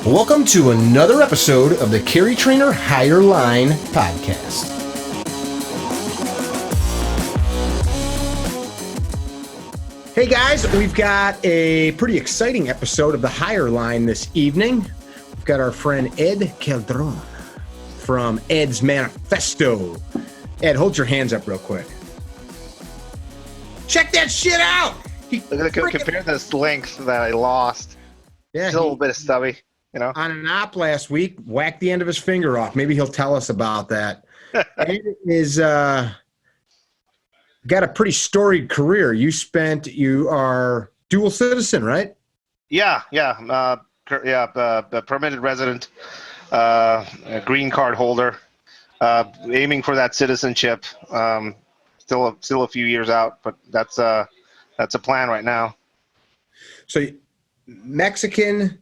Welcome to another episode of the Carry Trainer Higher Line podcast. Hey guys, we've got a pretty exciting episode of the Higher Line this evening. We've got our friend Ed Calderon from Ed's Manifesto. Ed, hold your hands up real quick. Check that shit out! Compare this length that I lost. Yeah, still a little bit of stubby. You know, on an op last week, whacked the end of his finger off. Maybe he'll tell us about that. Ed is got a pretty storied career. You are dual citizen, right? Yeah, permitted resident, a green card holder, aiming for that citizenship. Still a few years out, but that's a plan right now. So, Mexican.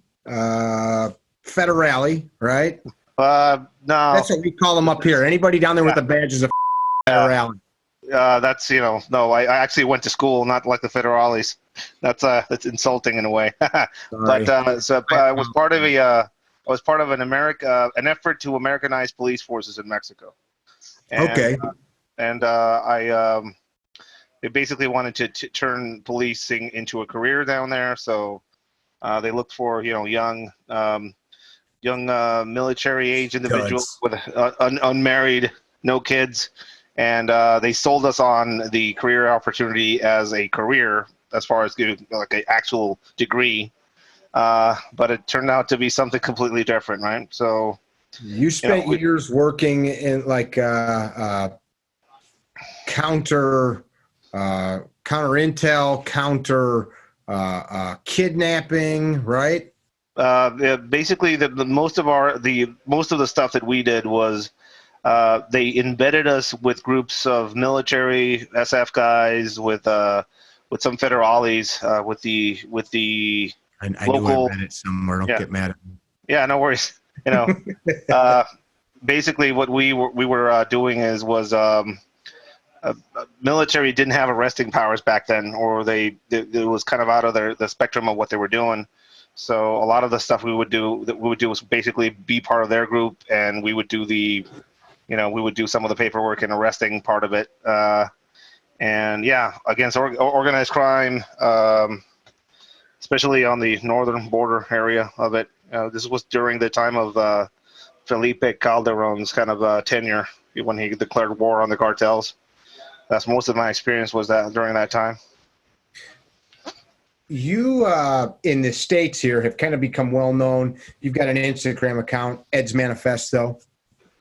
Federale, right? No. That's what we call them up here. Anybody down there with a badge is a federale. That's, no, I actually went to school, not like the federales. That's insulting in a way. But I was part of an effort to Americanize police forces in Mexico. And, okay. They basically wanted to turn policing into a career down there. So they looked for, young military age individuals with unmarried, no kids, and they sold us on the career opportunity as a career, as far as like an actual degree. But it turned out to be something completely different, right? So you spent years working in like counter intel, kidnapping, right? Basically, most of the stuff that we did was they embedded us with groups of military SF guys, with some federales, with the I local. knew I read it somewhere. Don't get mad at me. Yeah, no worries. Basically, what we were doing was. Military didn't have arresting powers back then, or it was kind of out of the spectrum of what they were doing. So a lot of the stuff we would do was basically be part of their group, and we would do some of the paperwork and arresting part of it. And yeah, against organized crime, especially on the northern border area of it. This was during the time of Felipe Calderon's kind of tenure, when he declared war on the cartels. That's most of my experience was that during that time. You in the States here have kind of become well known. You've got an Instagram account, Ed's Manifesto,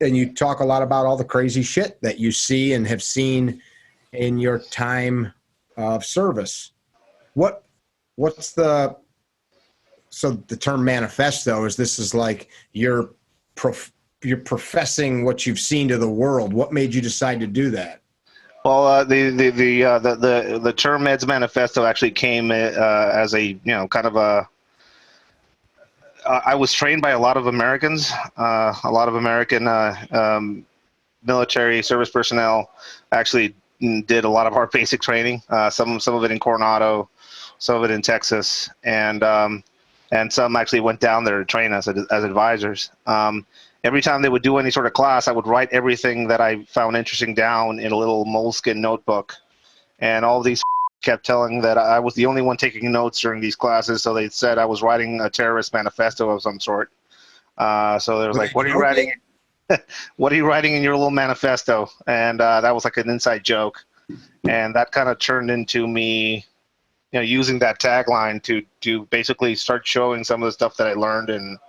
and you talk a lot about all the crazy shit that you see and have seen in your time of service. What's the term manifesto is like you're professing what you've seen to the world. What made you decide to do that? Well, the term Ed's Manifesto actually came as a kind of a. I was trained by a lot of Americans, a lot of American military service personnel. Actually, did a lot of our basic training. Some of it in Coronado, some of it in Texas, and some actually went down there to train us as advisors. Every time they would do any sort of class, I would write everything that I found interesting down in a little moleskin notebook. And all these kept telling that I was the only one taking notes during these classes, so they said I was writing a terrorist manifesto of some sort. So they was like, what are you writing? What are you writing in your little manifesto? And that was like an inside joke. And that kind of turned into me using that tagline to basically start showing some of the stuff that I learned and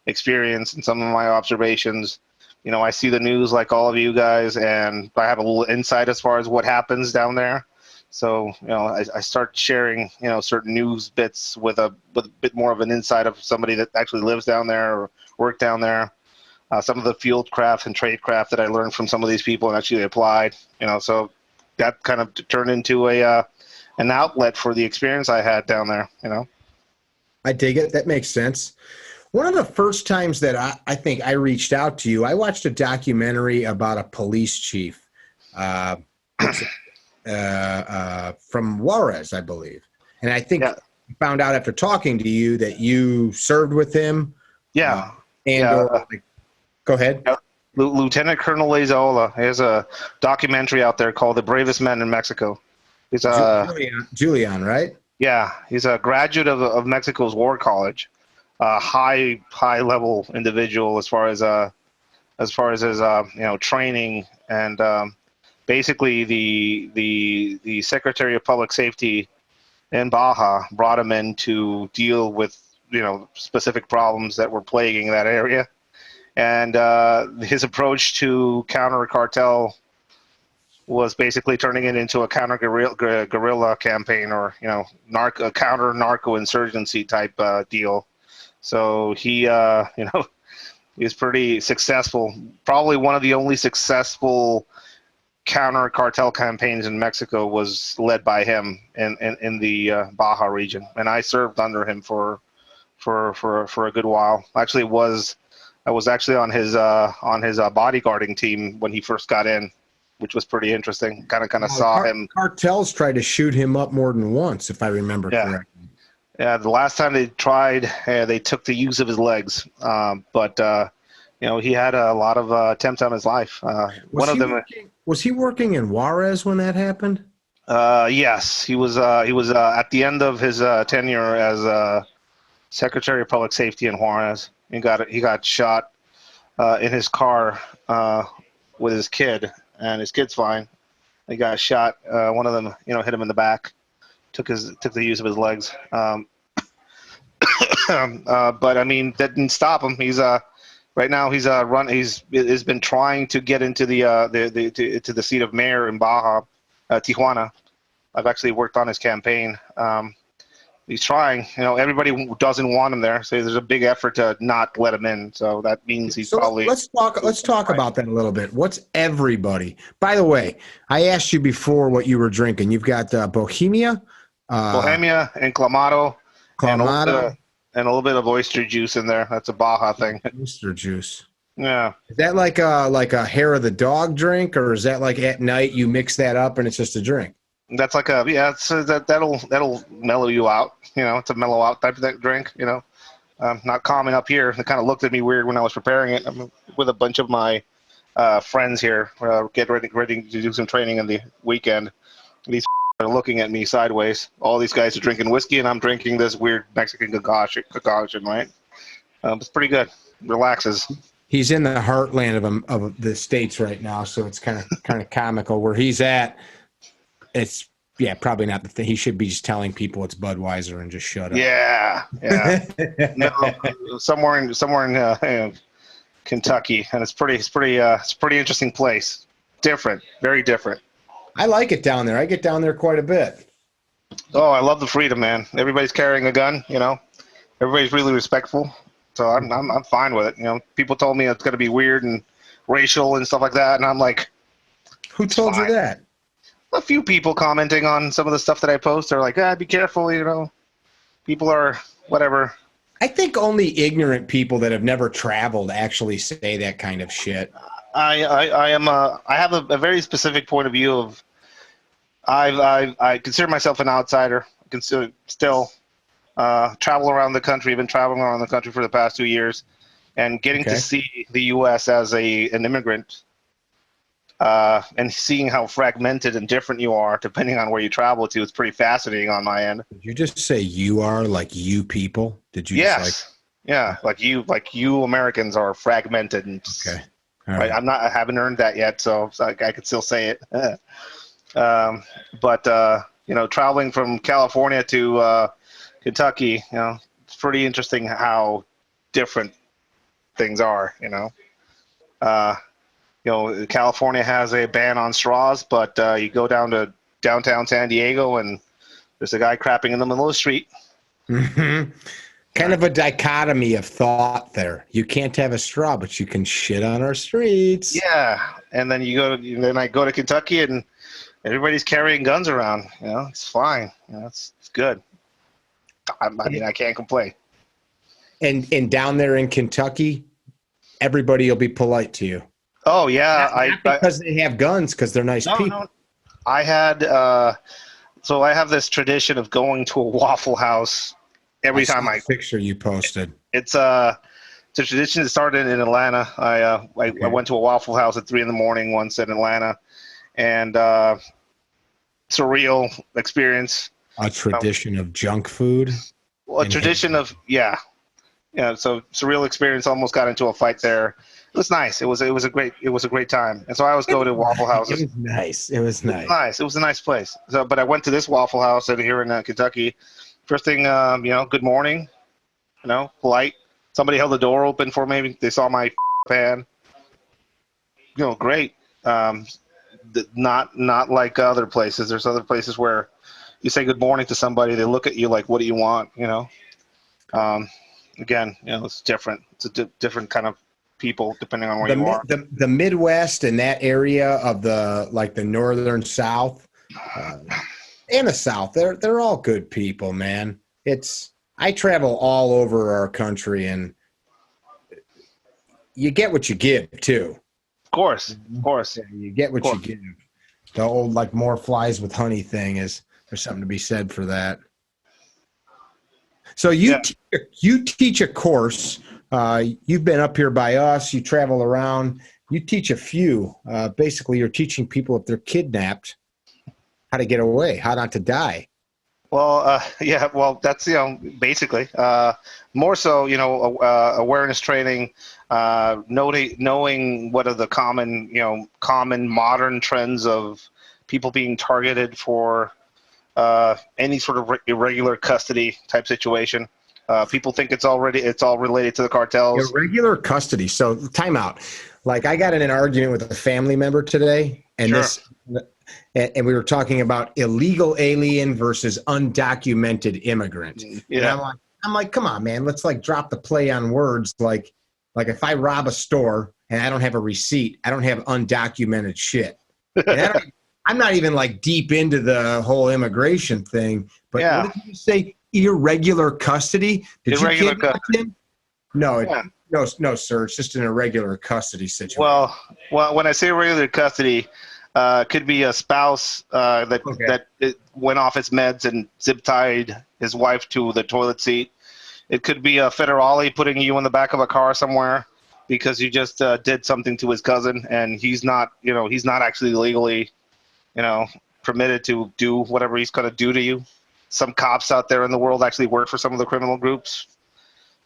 experience and some of my observations. I see the news like all of you guys, and I have a little insight as far as what happens down there. So I start sharing certain news bits with a bit more of an insight of somebody that actually lives down there or worked down there. Some of the field craft and trade craft that I learned from some of these people and actually applied. So that kind of turned into an outlet for the experience I had down there. I dig it. That makes sense. One of the first times that I think I reached out to you, I watched a documentary about a police chief from Juarez, I believe. And I think found out after talking to you that you served with him Yeah. And Yeah. or like, go ahead. Lieutenant Colonel Lazola has a documentary out there called "The Bravest Men in Mexico." He's Julian, right? yeah, he's a graduate of Mexico's War College, a high level individual as far as his training, and basically the Secretary of Public Safety in Baja brought him in to deal with specific problems that were plaguing that area. And his approach to counter-cartel was basically turning it into a counter-guerrilla campaign, or counter-narco-insurgency type deal. So he was pretty successful. Probably one of the only successful counter-cartel campaigns in Mexico was led by him in the Baja region, and I served under him for a good while. I was actually on his bodyguarding team when he first got in, which was pretty interesting. Kind of saw him. Cartels tried to shoot him up more than once, if I remember correctly. Yeah, the last time they tried, they took the use of his legs. But he had a lot of attempts on his life. Was he working in Juarez when that happened? Yes, he was at the end of his tenure as Secretary of Public Safety in Juarez. He got shot in his car with his kid, and his kid's fine. He got shot. One of them, hit him in the back. Took the use of his legs. But I mean, that didn't stop him. He's right now he's been trying to get into the seat of mayor in Baja, Tijuana. I've actually worked on his campaign. He's trying. Everybody doesn't want him there, so there's a big effort to not let him in. So that means he's probably. Let's talk about that a little bit. What's everybody? By the way, I asked you before what you were drinking. You've got Bohemia, and Clamato, and a little bit of oyster juice in there. That's a Baja thing. Oyster juice. Yeah. Is that like a hair of the dog drink, or is that like at night you mix that up and it's just a drink? That's like that'll mellow you out. It's a mellow out type of drink. Not common up here. They kind of looked at me weird when I was preparing it. I'm with a bunch of my friends here, get ready to do some training in the weekend. These are looking at me sideways. All these guys are drinking whiskey, and I'm drinking this weird Mexican concoction, right? It's pretty good. Relaxes. He's in the heartland of the States right now, so it's kind of comical where he's at. It's probably not the thing. He should be just telling people it's Budweiser and just shut up. Yeah. No, somewhere in Kentucky, and it's pretty interesting place. Different, very different. I like it down there. I get down there quite a bit. Oh, I love the freedom, man. Everybody's carrying a gun. Everybody's really respectful. So I'm fine with it. People told me it's going to be weird and racial and stuff like that, and I'm like, who told you that? A few people commenting on some of the stuff that I post are like, be careful, people are whatever. I think only ignorant people that have never traveled actually say that kind of shit. I have a very specific point of view of, I consider myself an outsider. I can still travel around the country. I've been traveling around the country for the past 2 years, and getting to see the U.S. as an immigrant. And seeing how fragmented and different you are depending on where you travel to, it's pretty fascinating on my end. Did you just say you are like you people? Did you? Yes. Like you Americans are fragmented. And okay. All right. I haven't earned that yet, so I could still say it. But traveling from California to Kentucky, it's pretty interesting how different things are. California has a ban on straws, but you go down to downtown San Diego and there's a guy crapping in the middle of the street. Mm-hmm. Kind of a dichotomy of thought there. You can't have a straw, but you can shit on our streets. Yeah, and then I go to Kentucky and everybody's carrying guns around. It's fine. It's good. I mean, I can't complain. And down there in Kentucky, everybody will be polite to you. Oh yeah, not because they have guns, because they're nice people. No. I had so I have this tradition of going to a Waffle House every time I picture you posted. It's It's a tradition that started in Atlanta. I went to a Waffle House at 3 a.m. once in Atlanta, and surreal experience. A tradition of junk food. Well, a tradition of yeah. So surreal experience. Almost got into a fight there. It was nice. It was a great time. And so I always go to Waffle Houses. It was nice. It was nice. It was a nice place. So, but I went to this Waffle House here in Kentucky. First thing, good morning. Polite. Somebody held the door open for me. They saw my pan. Great. Not like other places. There's other places where you say good morning to somebody, they look at you like, what do you want? Again, it's different. It's a different kind of people depending on where you are. The Midwest and that area of the northern South and the South, they're all good people, man. I travel all over our country, and you get what you give too. Of course. Yeah, you get what you give. The old more flies with honey thing there's something to be said for that. So you teach a course. You've been up here by us. You travel around. You teach a few. Basically, you're teaching people if they're kidnapped how to get away, how not to die. Well, that's basically more so awareness training, knowing what are the common modern trends of people being targeted for any sort of irregular custody type situation. People think it's all related to the cartels. Irregular custody. So time out. I got in an argument with a family member today, and Sure. And we were talking about illegal alien versus undocumented immigrant. Yeah. And I'm like, come on, man, let's drop the play on words. Like if I rob a store and I don't have a receipt, I don't have undocumented shit. And I'm not even deep into the whole immigration thing. But what did you say? Irregular custody? Did irregular you kidnap him? No, Yeah. no, sir. It's just an irregular custody situation. Well, when I say irregular custody, could be a spouse that went off his meds and zip tied his wife to the toilet seat. It could be a federale putting you in the back of a car somewhere because you just did something to his cousin, and he's not actually legally, permitted to do whatever he's going to do to you. Some cops out there in the world actually work for some of the criminal groups.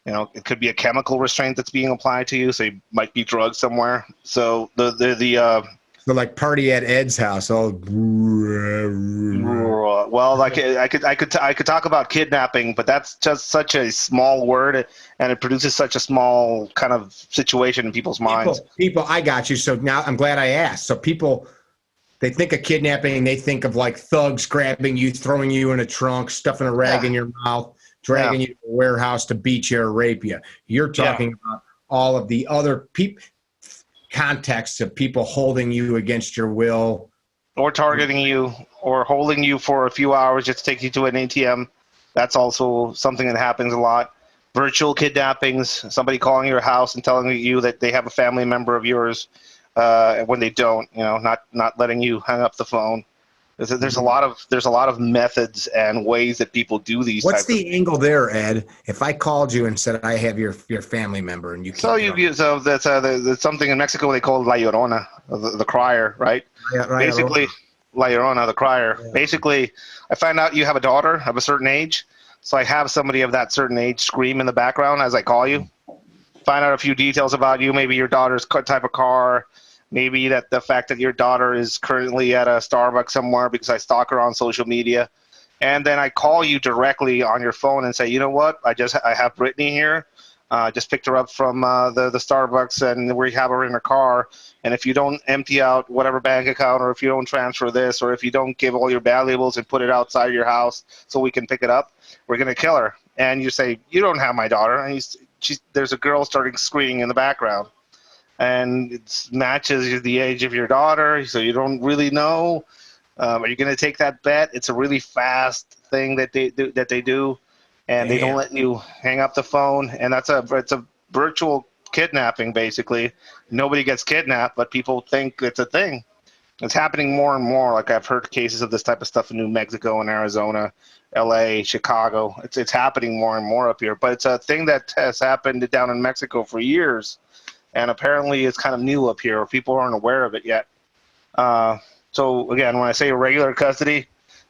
It could be a chemical restraint that's being applied to you, so you might be drugged somewhere. So So party at Ed's house. Well, I could talk about kidnapping, but that's just such a small word, and it produces such a small kind of situation in people's minds. People, I got you. So now I'm glad I asked. So people, they think of kidnapping, they think of thugs grabbing you, throwing you in a trunk, stuffing a rag in your mouth, dragging you to a warehouse to beat you or rape you. You're talking about all of the other contexts of people holding you against your will, or targeting you, or holding you for a few hours just to take you to an ATM. That's also something that happens a lot. Virtual kidnappings, somebody calling your house and telling you that they have a family member of yours when they don't, not letting you hang up the phone. There's a lot of methods and ways that people do these. What's the angle there, Ed? If I called you and said I have your family member and you can't, so that's something in Mexico they call La Llorona, the crier, right? Basically, La Llorona, the crier. Yeah. Basically, I find out you have a daughter of a certain age, so I have somebody of that certain age scream in the background as I call you. Find out a few details about you, maybe your daughter's type of car. Maybe the fact that your daughter is currently at a Starbucks somewhere because I stalk her on social media. And then I call you directly on your phone and say, you know what? I have Brittany here. Just picked her up from the Starbucks, and we have her in her car. And if you don't empty out whatever bank account, or if you don't transfer this, or if you don't give all your valuables and put it outside your house so we can pick it up, we're going to kill her. And you say, you don't have my daughter. And there's a girl starting screaming in the background. And it matches the age of your daughter, so you don't really know. Are you going to take that bet? It's a really fast thing that they do, and they don't let you hang up the phone. And it's a virtual kidnapping, basically. Nobody gets kidnapped, but people think it's a thing. It's happening more and more. Like I've heard cases of this type of stuff in New Mexico and Arizona, LA, Chicago. It's happening more and more up here. But it's a thing that has happened down in Mexico for years, and apparently it's kind of new up here. People aren't aware of it yet. So again, when I say irregular custody,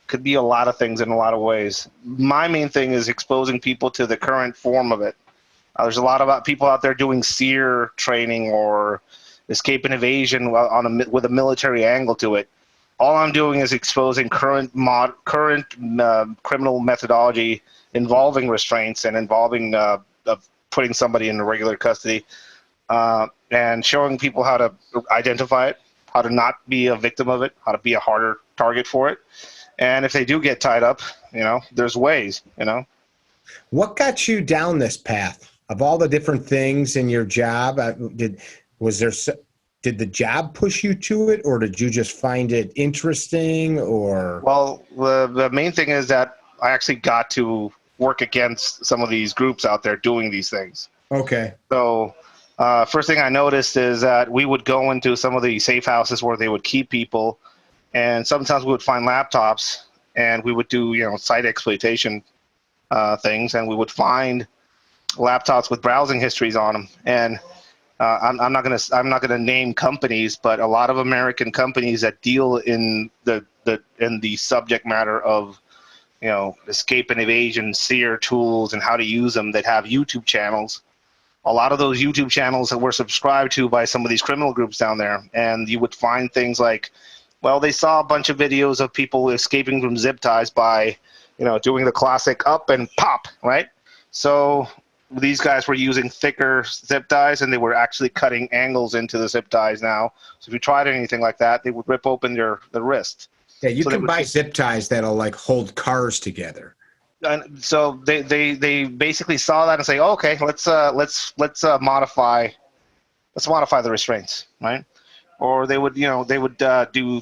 could be a lot of things in a lot of ways. My main thing is exposing people to the current form of it. There's a lot of people out there doing SEER training or escape and evasion with a military angle to it. All I'm doing is exposing current criminal methodology involving restraints and involving putting somebody in regular custody, and showing people how to identify it, how to not be a victim of it, how to be a harder target for it. And if they do get tied up, there's ways, What got you down this path? Of all the different things in your job, did the job push you to it, or did you just find it interesting? Or well, the main thing is that I actually got to work against some of these groups out there doing these things. Okay. So first thing I noticed is that we would go into some of the safe houses where they would keep people, and sometimes we would find laptops, and we would do site exploitation things, and we would find laptops with browsing histories on them. And I'm not gonna name companies, but a lot of American companies that deal in the subject matter of escape and evasion, SEER tools, and how to use them, that have YouTube channels. A lot of those YouTube channels that were subscribed to by some of these criminal groups down there, and you would find things like, well, they saw a bunch of videos of people escaping from zip ties by doing the classic up and pop, right? So these guys were using thicker zip ties, and they were actually cutting angles into the zip ties now. So if you tried anything like that, they would rip open the wrist. Yeah, you can buy zip ties that'll like hold cars together. And so they basically saw that and say, oh, okay, let's modify the restraints, right? Or they would do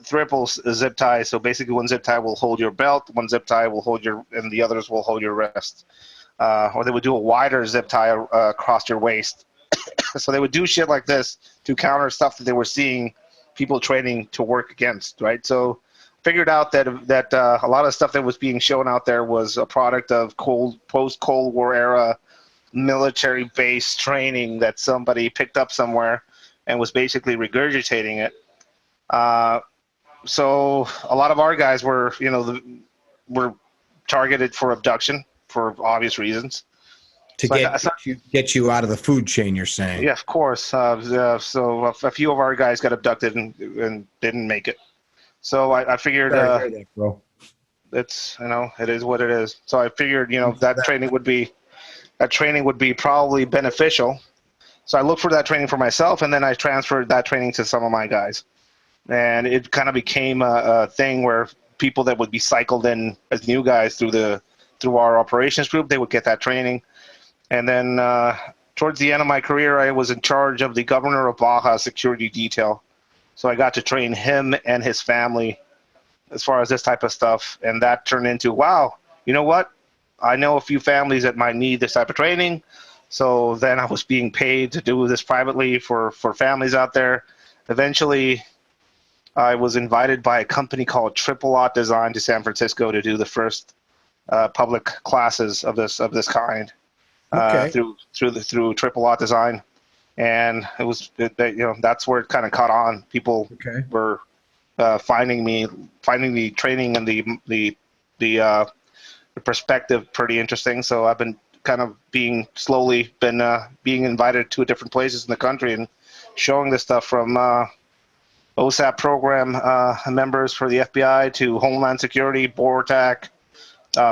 triple zip ties. So basically, one zip tie will hold your belt, one zip tie will hold and the others will hold your wrist. Or they would do a wider zip tie across your waist. So they would do shit like this to counter stuff that they were seeing people training to work against, right? So figured out that a lot of stuff that was being shown out there was a product of post-Cold War era military-based training that somebody picked up somewhere and was basically regurgitating it. So a lot of our guys were targeted for abduction, for obvious reasons. To get you out of the food chain, you're saying? Yeah, of course. So a few of our guys got abducted and didn't make it. So I figured it's it is what it is. So I figured that training would be probably beneficial. So I looked for that training for myself, and then I transferred that training to some of my guys, and it kind of became a thing where people that would be cycled in as new guys through our operations group, they would get that training. And then towards the end of my career, I was in charge of the governor of Baja security detail. So I got to train him and his family as far as this type of stuff. And that turned into, wow, you know what? I know a few families that might need this type of training. So then I was being paid to do this privately for families out there. Eventually, I was invited by a company called Triple Lot Design to San Francisco to do the first public classes of this kind. Okay. Through Triple Lot Design, and that's where it kind of caught on. People were finding the training and the perspective pretty interesting. So I've been kind of being invited to different places in the country and showing this stuff, from OSAP program members for the FBI to Homeland Security, BORTAC,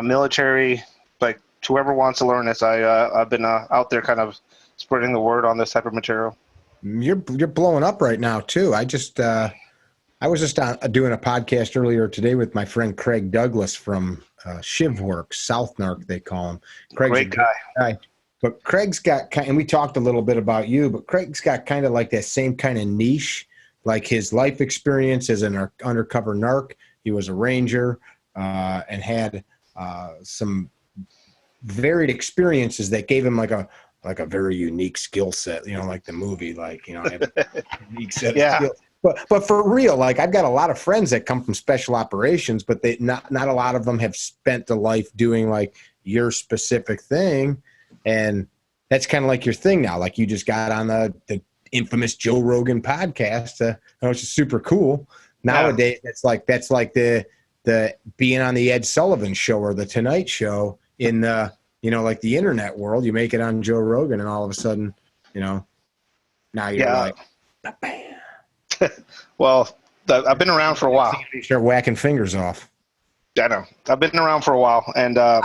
military, like whoever wants to learn this. I've been out there kind of spreading the word on this type of material. You're blowing up right now too. I was just doing a podcast earlier today with my friend Craig Douglas from ShivWorks, South Narc they call him. Craig's Great guy. But Craig's got and we talked a little bit about you, but Craig's got kind of like that same kind of niche, like his life experience as an undercover narc. He was a ranger and had some varied experiences that gave him like a very unique skill set, like the movie, I have a unique set of skills. But for real, like I've got a lot of friends that come from special operations, but they not a lot of them have spent a life doing like your specific thing, and that's kind of like your thing now. Like you just got on the infamous Joe Rogan podcast, which is super cool. Nowadays, that's like the being on the Ed Sullivan Show or the Tonight Show in the like the internet world. You make it on Joe Rogan, and all of a sudden, now you're like, bam. Well, I've been around for a while. You start whacking fingers off. I know. I've been around for a while, and I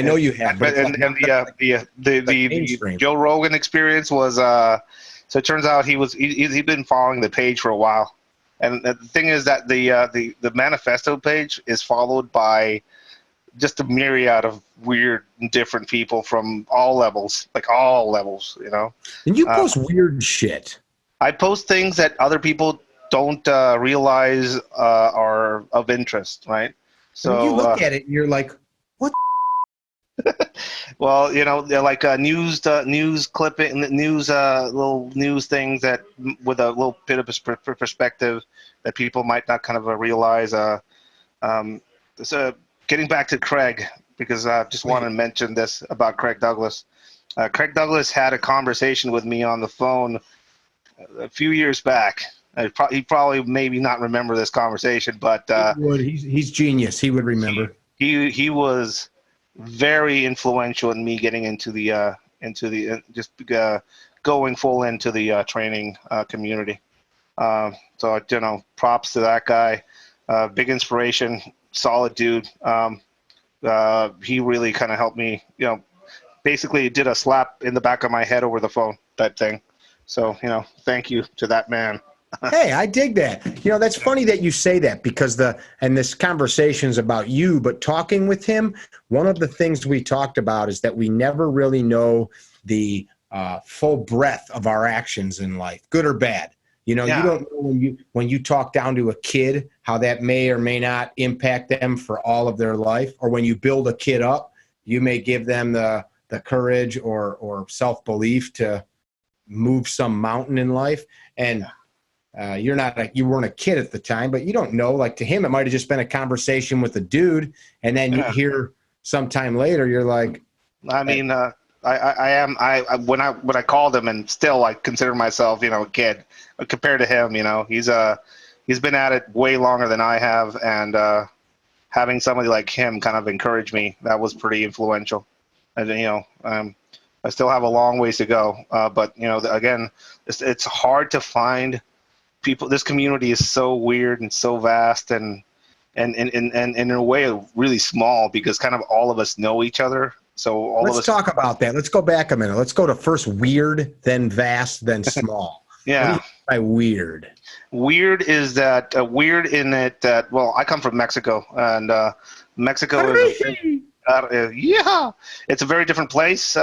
know you have. But the Joe Rogan experience was so it turns out he'd been following the page for a while, and the thing is that the Manifesto page is followed by just a myriad of weird and different people from all levels, And you post weird shit. I post things that other people don't realize are of interest, right? So when you look at it, you're like, what? Well, they're like news clipping, little news things that with a little bit of a perspective that people might not kind of realize. So getting back to Craig, because I just want to mention this about Craig Douglas. Craig Douglas had a conversation with me on the phone a few years back. He probably maybe not remember this conversation, but he's genius. He would remember. He was very influential in me getting into the going full into the training community. So props to that guy. Big inspiration, solid dude. He really kind of helped me. Basically did a slap in the back of my head over the phone type thing. So, thank you to that man. Hey, I dig that. That's funny that you say that because this conversation's about you, but talking with him, one of the things we talked about is that we never really know the full breadth of our actions in life, good or bad. You don't know when you talk down to a kid, how that may or may not impact them for all of their life. Or when you build a kid up, you may give them the courage or self-belief to move some mountain in life. And you weren't a kid at the time, but you don't know. Like to him, it might have just been a conversation with a dude, and then you hear sometime later, you're like, I mean, when I called him, and still I consider myself, a kid compared to him. He's been at it way longer than I have, and having somebody like him kind of encourage me, that was pretty influential. And I still have a long ways to go, but again, it's hard to find people. This community is so weird and so vast, and in a way really small because kind of all of us know each other. So let's talk about that. Let's go back a minute. Let's go to first weird, then vast, then small. Yeah. What do you mean by weird? Weird is that weird in it that I come from Mexico, and Mexico is it's a very different place.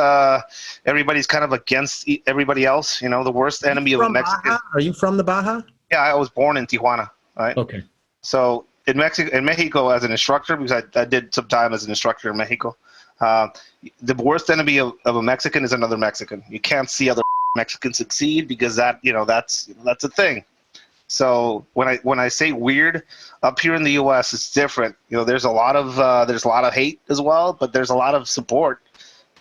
Everybody's kind of against everybody else. The worst enemy of Mexico. Baja? Are you from the Baja? Yeah, I was born in Tijuana. Right. Okay. So in Mexico, as an instructor, because I did some time as an instructor in Mexico, the worst enemy of a Mexican is another Mexican. You can't see other Mexicans succeed because that's a thing. So when I say weird, up here in the U.S. it's different. There's a lot of hate as well, but there's a lot of support.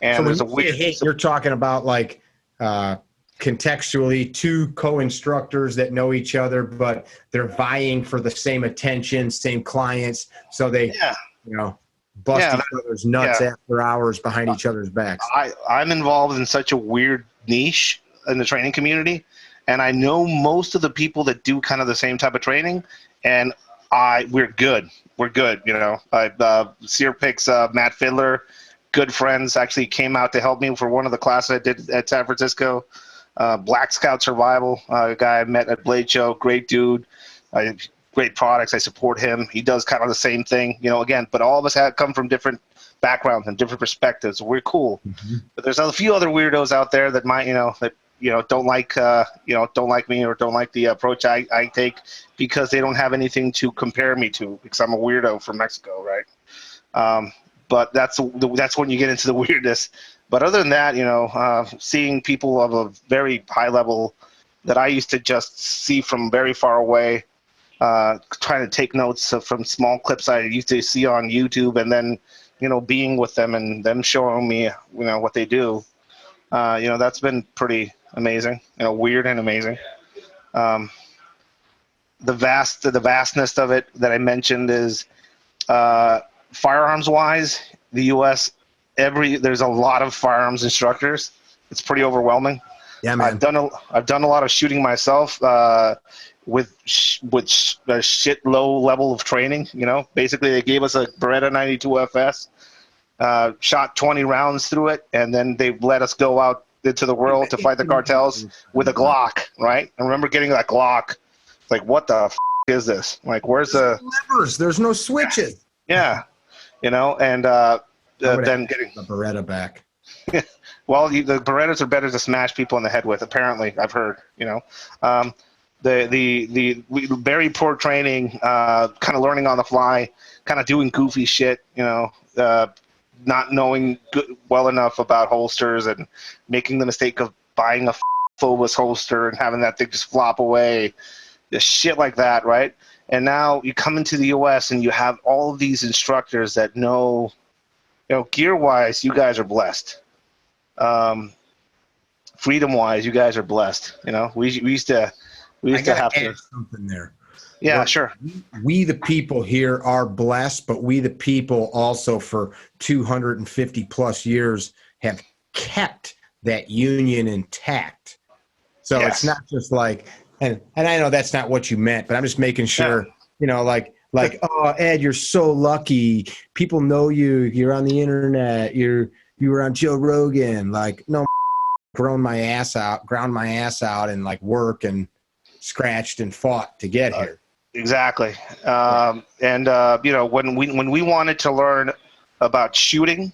And so there's when you say hate, you're talking about like contextually two co-instructors that know each other, but they're vying for the same attention, same clients. So they, bust each other's nuts after hours behind each other's backs. I'm involved in such a weird niche in the training community, and I know most of the people that do kind of the same type of training, and we're good. We're good. Sear picks Matt Fiddler, good friends, actually came out to help me for one of the classes I did at San Francisco. Black Scout Survival, a guy I met at Blade Show, great dude, great products. I support him. He does kind of the same thing, again, but all of us come from different backgrounds and different perspectives. We're cool. Mm-hmm. But there's a few other weirdos out there that might, don't like, don't like me or don't like the approach I take because they don't have anything to compare me to because I'm a weirdo from Mexico, right? But that's when you get into the weirdness. But other than that, seeing people of a very high level that I used to just see from very far away, trying to take notes from small clips I used to see on YouTube, and then, being with them and them showing me, what they do. That's been pretty amazing, weird and amazing. The vastness of it that I mentioned is, firearms wise, the U.S. there's a lot of firearms instructors. It's pretty overwhelming. Yeah, man. I've done a lot of shooting myself, with a shit low level of training. Basically they gave us a Beretta 92 FS, shot 20 rounds through it, and then they let us go out into the world to fight the cartels with a Glock. Right? I remember getting that Glock. It's like, what the f is this? Like, where's the levers? There's no switches. Yeah, and then getting the Beretta back. Well, the Berettas are better to smash people in the head with. Apparently, I've heard. The very poor training, kind of learning on the fly, kind of doing goofy shit. Not knowing well enough about holsters and making the mistake of buying a Phobos holster and having that thing just flop away. Just shit like that, right? And now you come into the U.S. and you have all of these instructors that know, gear-wise, you guys are blessed. Freedom-wise, you guys are blessed. We used to have to. Something there. Yeah, Look, sure. We the people here are blessed, but we the people also for 250 plus years have kept that union intact. So Yes. It's not just like, and I know that's not what you meant, but I'm just making sure, like, oh, Ed, you're so lucky. People know you. You're on the internet. You were on Joe Rogan. Like, no, ground my ass out, and like work and scratched and fought to get here. Exactly. When we wanted to learn about shooting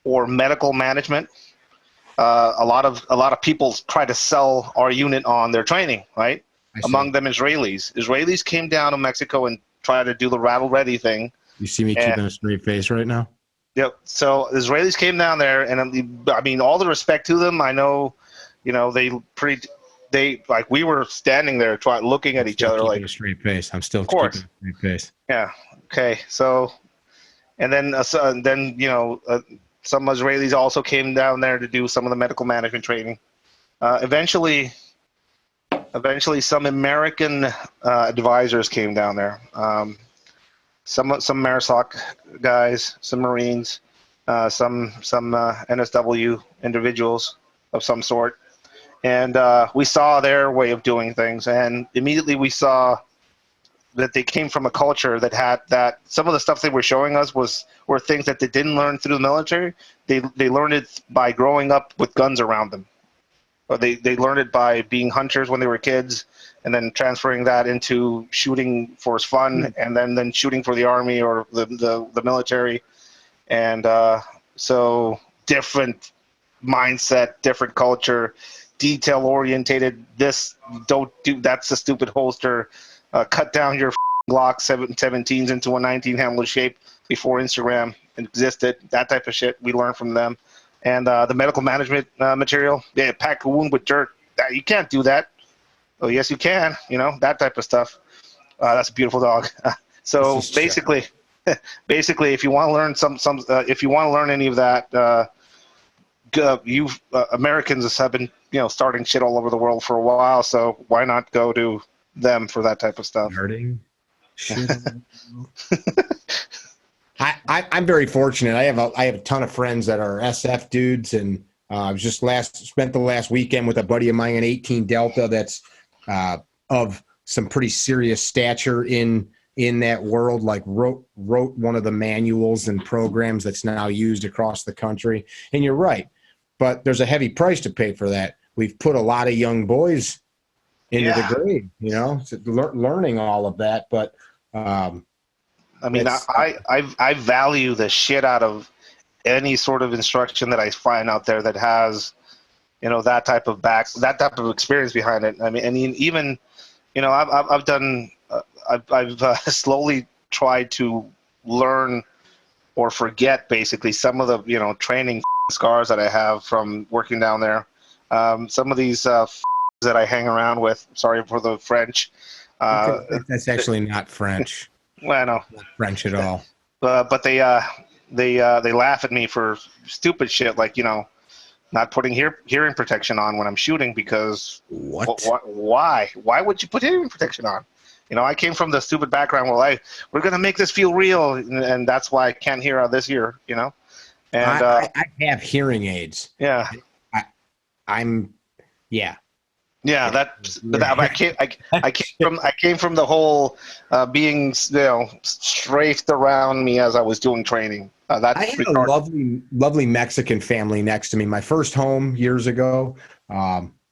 or medical management, a lot of people try to sell our unit on their training, right? Among them Israelis. Israelis came down to Mexico and tried to do the rattle ready thing. You see me keeping a straight face right now? Yep. So the Israelis came down there, and I mean, all the respect to them. I know, they like, we were standing there looking at each other like a straight face. I'm still keeping a straight face. Yeah. Okay. So, and then some Israelis also came down there to do some of the medical management training. Eventually, some American advisors came down there. Some MARSOC guys, some Marines, some NSW individuals of some sort. And we saw their way of doing things, and immediately we saw that they came from a culture that had that. Some of the stuff they were showing us were things that they didn't learn through the military. They learned it by growing up with guns around them, or they learned it by being hunters when they were kids, and then transferring that into shooting for fun, and then shooting for the army or the military. And so different mindset, different culture. Detail orientated. This don't do. That's a stupid holster. Cut down your Glock 17s into a 19 handle shape before Instagram existed. That type of shit we learned from them. And the medical management material. Yeah, pack a wound with dirt. You can't do that. Oh yes, you can. That type of stuff. That's a beautiful dog. So basically, if you want to learn if you want to learn any of that. Americans have been starting shit all over the world for a while, so why not go to them for that type of stuff? I'm very fortunate. I have a ton of friends that are SF dudes, and I was just spent the last weekend with a buddy of mine, an 18 Delta that's of some pretty serious stature in that world, like wrote one of the manuals and programs that's now used across the country. And you're right, but there's a heavy price to pay for that. We've put a lot of young boys into the grave, learning all of that. But I mean, I value the shit out of any sort of instruction that I find out there that has, that type of experience behind it. I mean, even, I've done, I've slowly tried to learn or forget basically some of the, training scars that I have from working down there. Some of these that I hang around with. Sorry for the French. That's actually not French. Well, no, Not French at all. but they laugh at me for stupid shit like, not putting hearing protection on when I'm shooting because why would you put hearing protection on? I came from the stupid background where we're gonna make this feel real, and that's why I can't hear out this ear. And I have hearing aids. Yeah. Yeah. I came from the whole being strafed around me as I was doing training. I had a lovely Mexican family next to me. My first home years ago.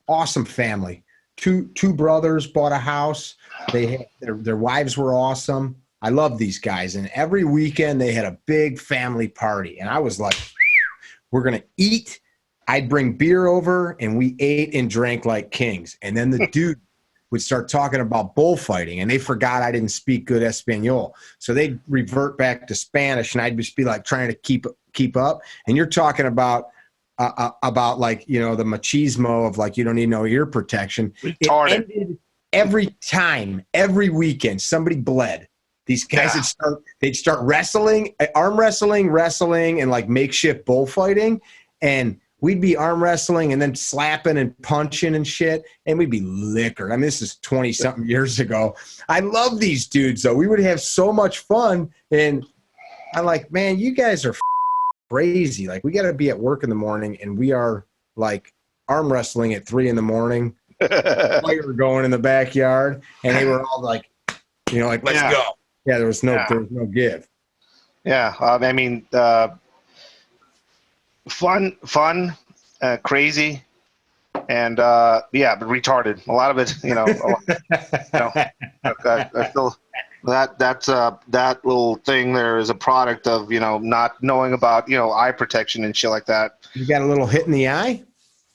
Awesome family. Two brothers bought a house. They had their wives were awesome. I love these guys, and every weekend they had a big family party, and I was like, "We're gonna eat." I'd bring beer over, and we ate and drank like kings. And then the dude would start talking about bullfighting, and they forgot I didn't speak good Espanol. So they'd revert back to Spanish, and I'd just be like trying to keep up. And you're talking about like, the machismo of like, you don't need no ear protection. Retarded. It ended every time, every weekend, somebody bled. These guys they'd start wrestling, arm wrestling, and like makeshift bullfighting. And we'd be arm wrestling and then slapping and punching and shit, and we'd be liquored. I mean, this is 20-something years ago. I love these dudes, though. We would have so much fun, and I'm like, man, you guys are crazy. Like, we got to be at work in the morning, and we are, like, arm wrestling at 3 in the morning. Fire going in the backyard, and they were all like, let's go. Yeah, there was no give. Yeah, I mean, fun, crazy, and but retarded. A lot of it, I feel that little thing there is a product of not knowing about eye protection and shit like that. You got a little hit in the eye.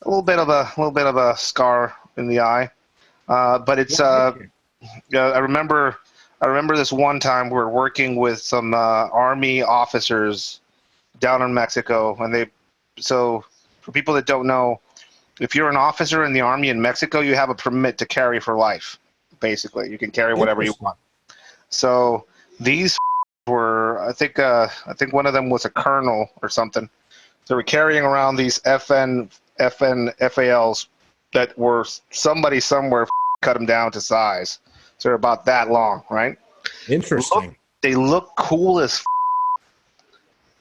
A little bit of a scar in the eye, but it's I remember this one time we were working with some Army officers down in Mexico, and so for people that don't know, if you're an officer in the Army in Mexico, you have a permit to carry for life. Basically, you can carry whatever you want. So these were, I think one of them was a colonel or something. They were carrying around these FALs that were somebody somewhere cut them down to size. So they're about that long, right? Interesting. They look cool as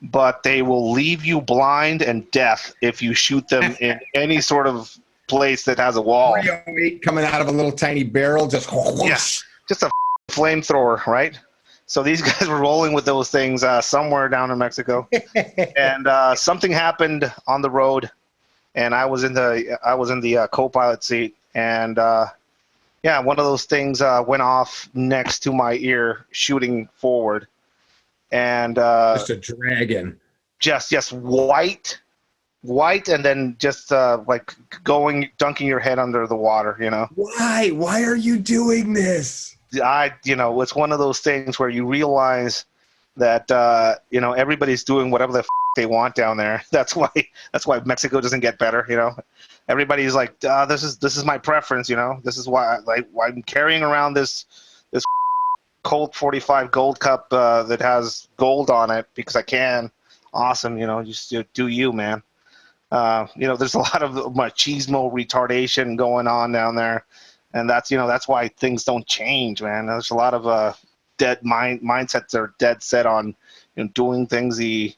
but they will leave you blind and deaf if you shoot them in any sort of place that has a wall. 308 coming out of a little tiny barrel, just a flamethrower, right? So these guys were rolling with those things somewhere down in Mexico, and something happened on the road, and I was in the co-pilot seat, and one of those things went off next to my ear, shooting forward. And just a dragon, just white, and then just like dunking your head under the water. Why are you doing this? It's one of those things where you realize that everybody's doing whatever the they want down there. That's why Mexico doesn't get better. Everybody's like, this is my preference. This is why I'm carrying around this Colt 45 gold cup that has gold on it because I can. Awesome, just do you, man. There's a lot of machismo retardation going on down there, and that's why things don't change, man. There's a lot of dead mindsets that are dead set on doing things the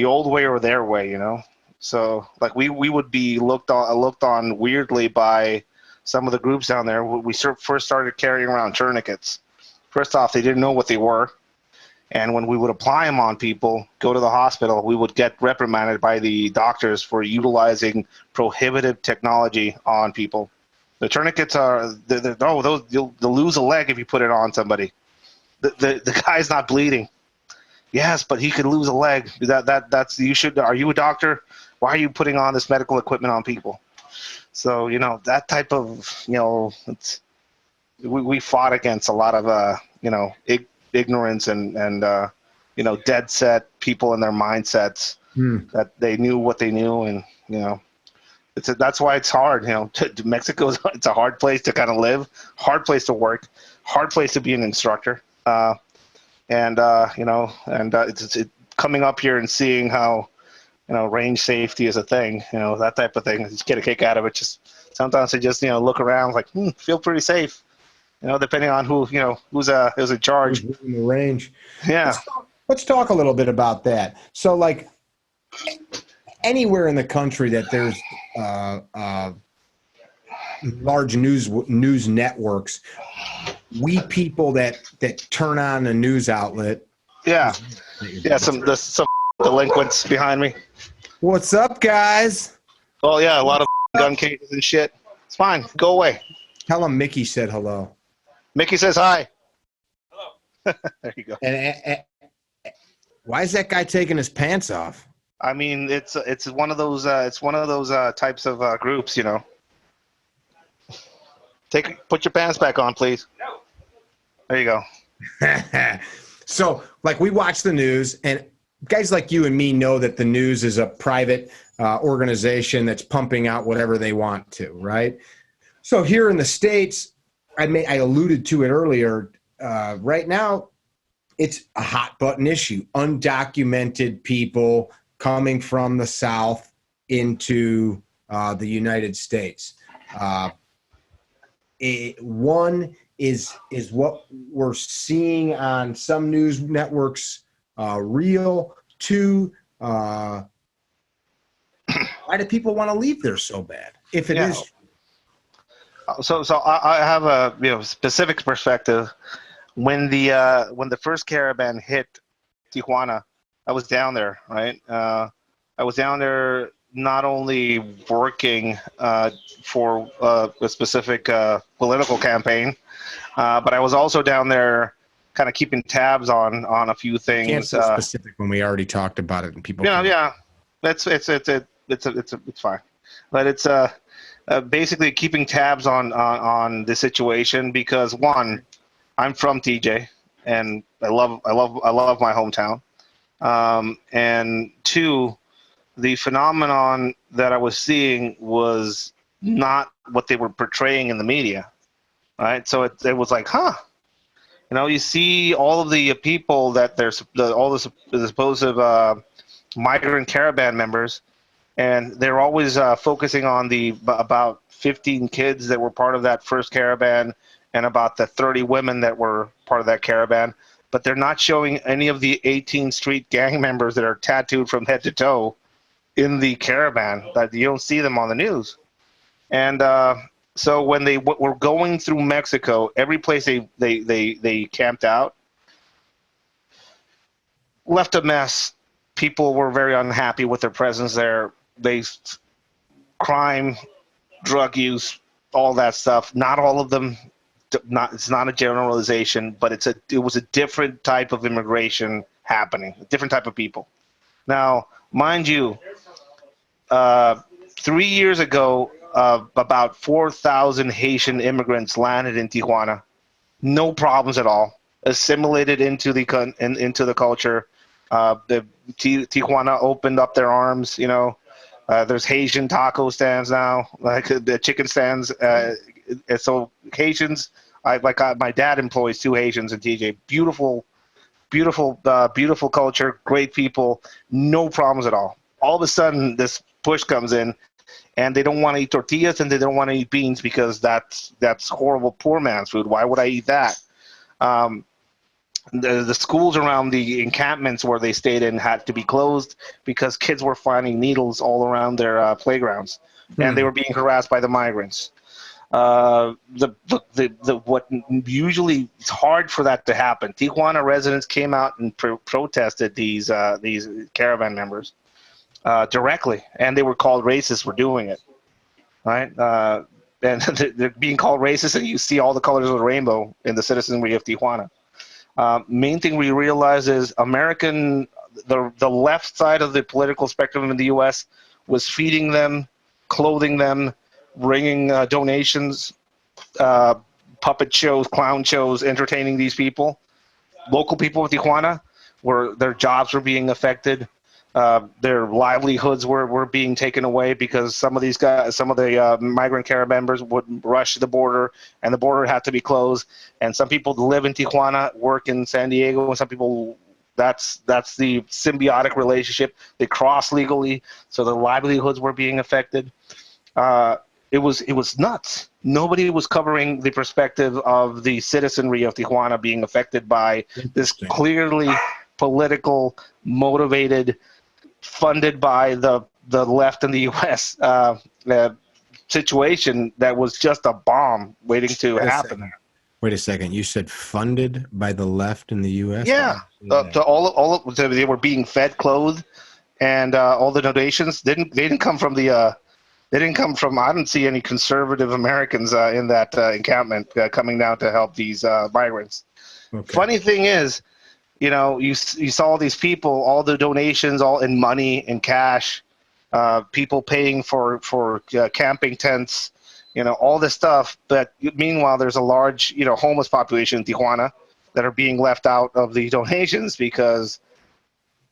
old way or their way, So like we would be looked on weirdly by some of the groups down there. We first started carrying around tourniquets. First off, they didn't know what they were, and when we would apply them on people, go to the hospital, we would get reprimanded by the doctors for utilizing prohibitive technology on people. The tourniquets you'll lose a leg if you put it on somebody. The guy's not bleeding. Yes, but he could lose a leg. That's you should. Are you a doctor? Why are you putting on this medical equipment on people? So that type of we fought against a lot of ignorance and dead set people in their mindsets that they knew what they knew, and that's why it's hard. Mexico it's a hard place to kind of live, hard place to work, hard place to be an instructor. It's coming up here and seeing how range safety is a thing. That type of thing. I just get a kick out of it. Just sometimes I just look around like feel pretty safe. Depending on who's in charge. Who's in the range. Yeah. Let's talk a little bit about that. So, like, anywhere in the country that there's large news networks, we people that turn on a news outlet. Yeah. Some delinquents behind me. What's up, guys? Oh yeah, a lot of gun cases and shit. It's fine. Go away. Tell them Mickey said hello. Mickey says hi. Hello. There you go. And why is that guy taking his pants off? I mean, it's one of those types of groups, Put your pants back on, please. No. There you go. So, like, we watch the news, and guys like you and me know that the news is a private organization that's pumping out whatever they want to, right? So here in the States, I alluded to it earlier. Right now, it's a hot button issue. Undocumented people coming from the South into the United States. One is what we're seeing on some news networks real? Two, why do people want to leave there so bad? If it is. So I have a specific perspective. When the first caravan hit Tijuana, I was down there, right? I was down there not only working for a specific political campaign, but I was also down there kind of keeping tabs on a few things. Can't be specific when we already talked about it and people. Yeah, it's fine, but it's basically keeping tabs on the situation because one, I'm from TJ and I love my hometown, and two, the phenomenon that I was seeing was not what they were portraying in the media, right? So it was like, you see all of the people that all the supposed migrant caravan members, and they're always focusing on the about 15 kids that were part of that first caravan and about the 30 women that were part of that caravan, but they're not showing any of the 18 street gang members that are tattooed from head to toe in the caravan. That you don't see them on the news. And so when they were going through Mexico, every place they camped out left a mess. People were very unhappy with their presence there. Crime, drug use, all that stuff. Not all of them. It's not a generalization, but it was a different type of immigration happening. A different type of people. Now, mind you, 3 years ago, about 4,000 Haitian immigrants landed in Tijuana. No problems at all. Assimilated into the culture. The Tijuana opened up their arms. There's Haitian taco stands now, like the chicken stands. So Haitians, my dad employs 2 Haitians in TJ. Beautiful culture, great people, no problems at all. All of a sudden, this push comes in, and they don't want to eat tortillas and they don't want to eat beans because that's horrible poor man's food. Why would I eat that? The schools around the encampments where they stayed in had to be closed because kids were finding needles all around their playgrounds, and they were being harassed by the migrants. What usually it's hard for that to happen. Tijuana residents came out and protested these caravan members directly, and they were called racist for doing it, right? And they're being called racist, and you see all the colors of the rainbow in the citizenry of Tijuana. Main thing we realize is the left side of the political spectrum in the U.S. was feeding them, clothing them, bringing donations, puppet shows, clown shows, entertaining these people. Local people of Tijuana, their jobs were being affected. Their livelihoods were being taken away because some of these guys, some of the migrant caravan members would rush the border, and the border had to be closed. And some people live in Tijuana, work in San Diego, and some people, that's the symbiotic relationship. They cross legally, so their livelihoods were being affected. It was nuts. Nobody was covering the perspective of the citizenry of Tijuana being affected by this clearly political motivated, funded by the left in the U.S. Situation that was just a bomb waiting to happen. Wait a second. You said funded by the left in the U.S.? Yeah. They were being fed, clothed, and all the donations didn't come from the. They didn't come from. I didn't see any conservative Americans in that encampment coming down to help these migrants. Okay. Funny thing is, you saw these people, all the donations, all in money and cash, people paying for camping tents, all this stuff. But meanwhile, there's a large, homeless population in Tijuana that are being left out of the donations because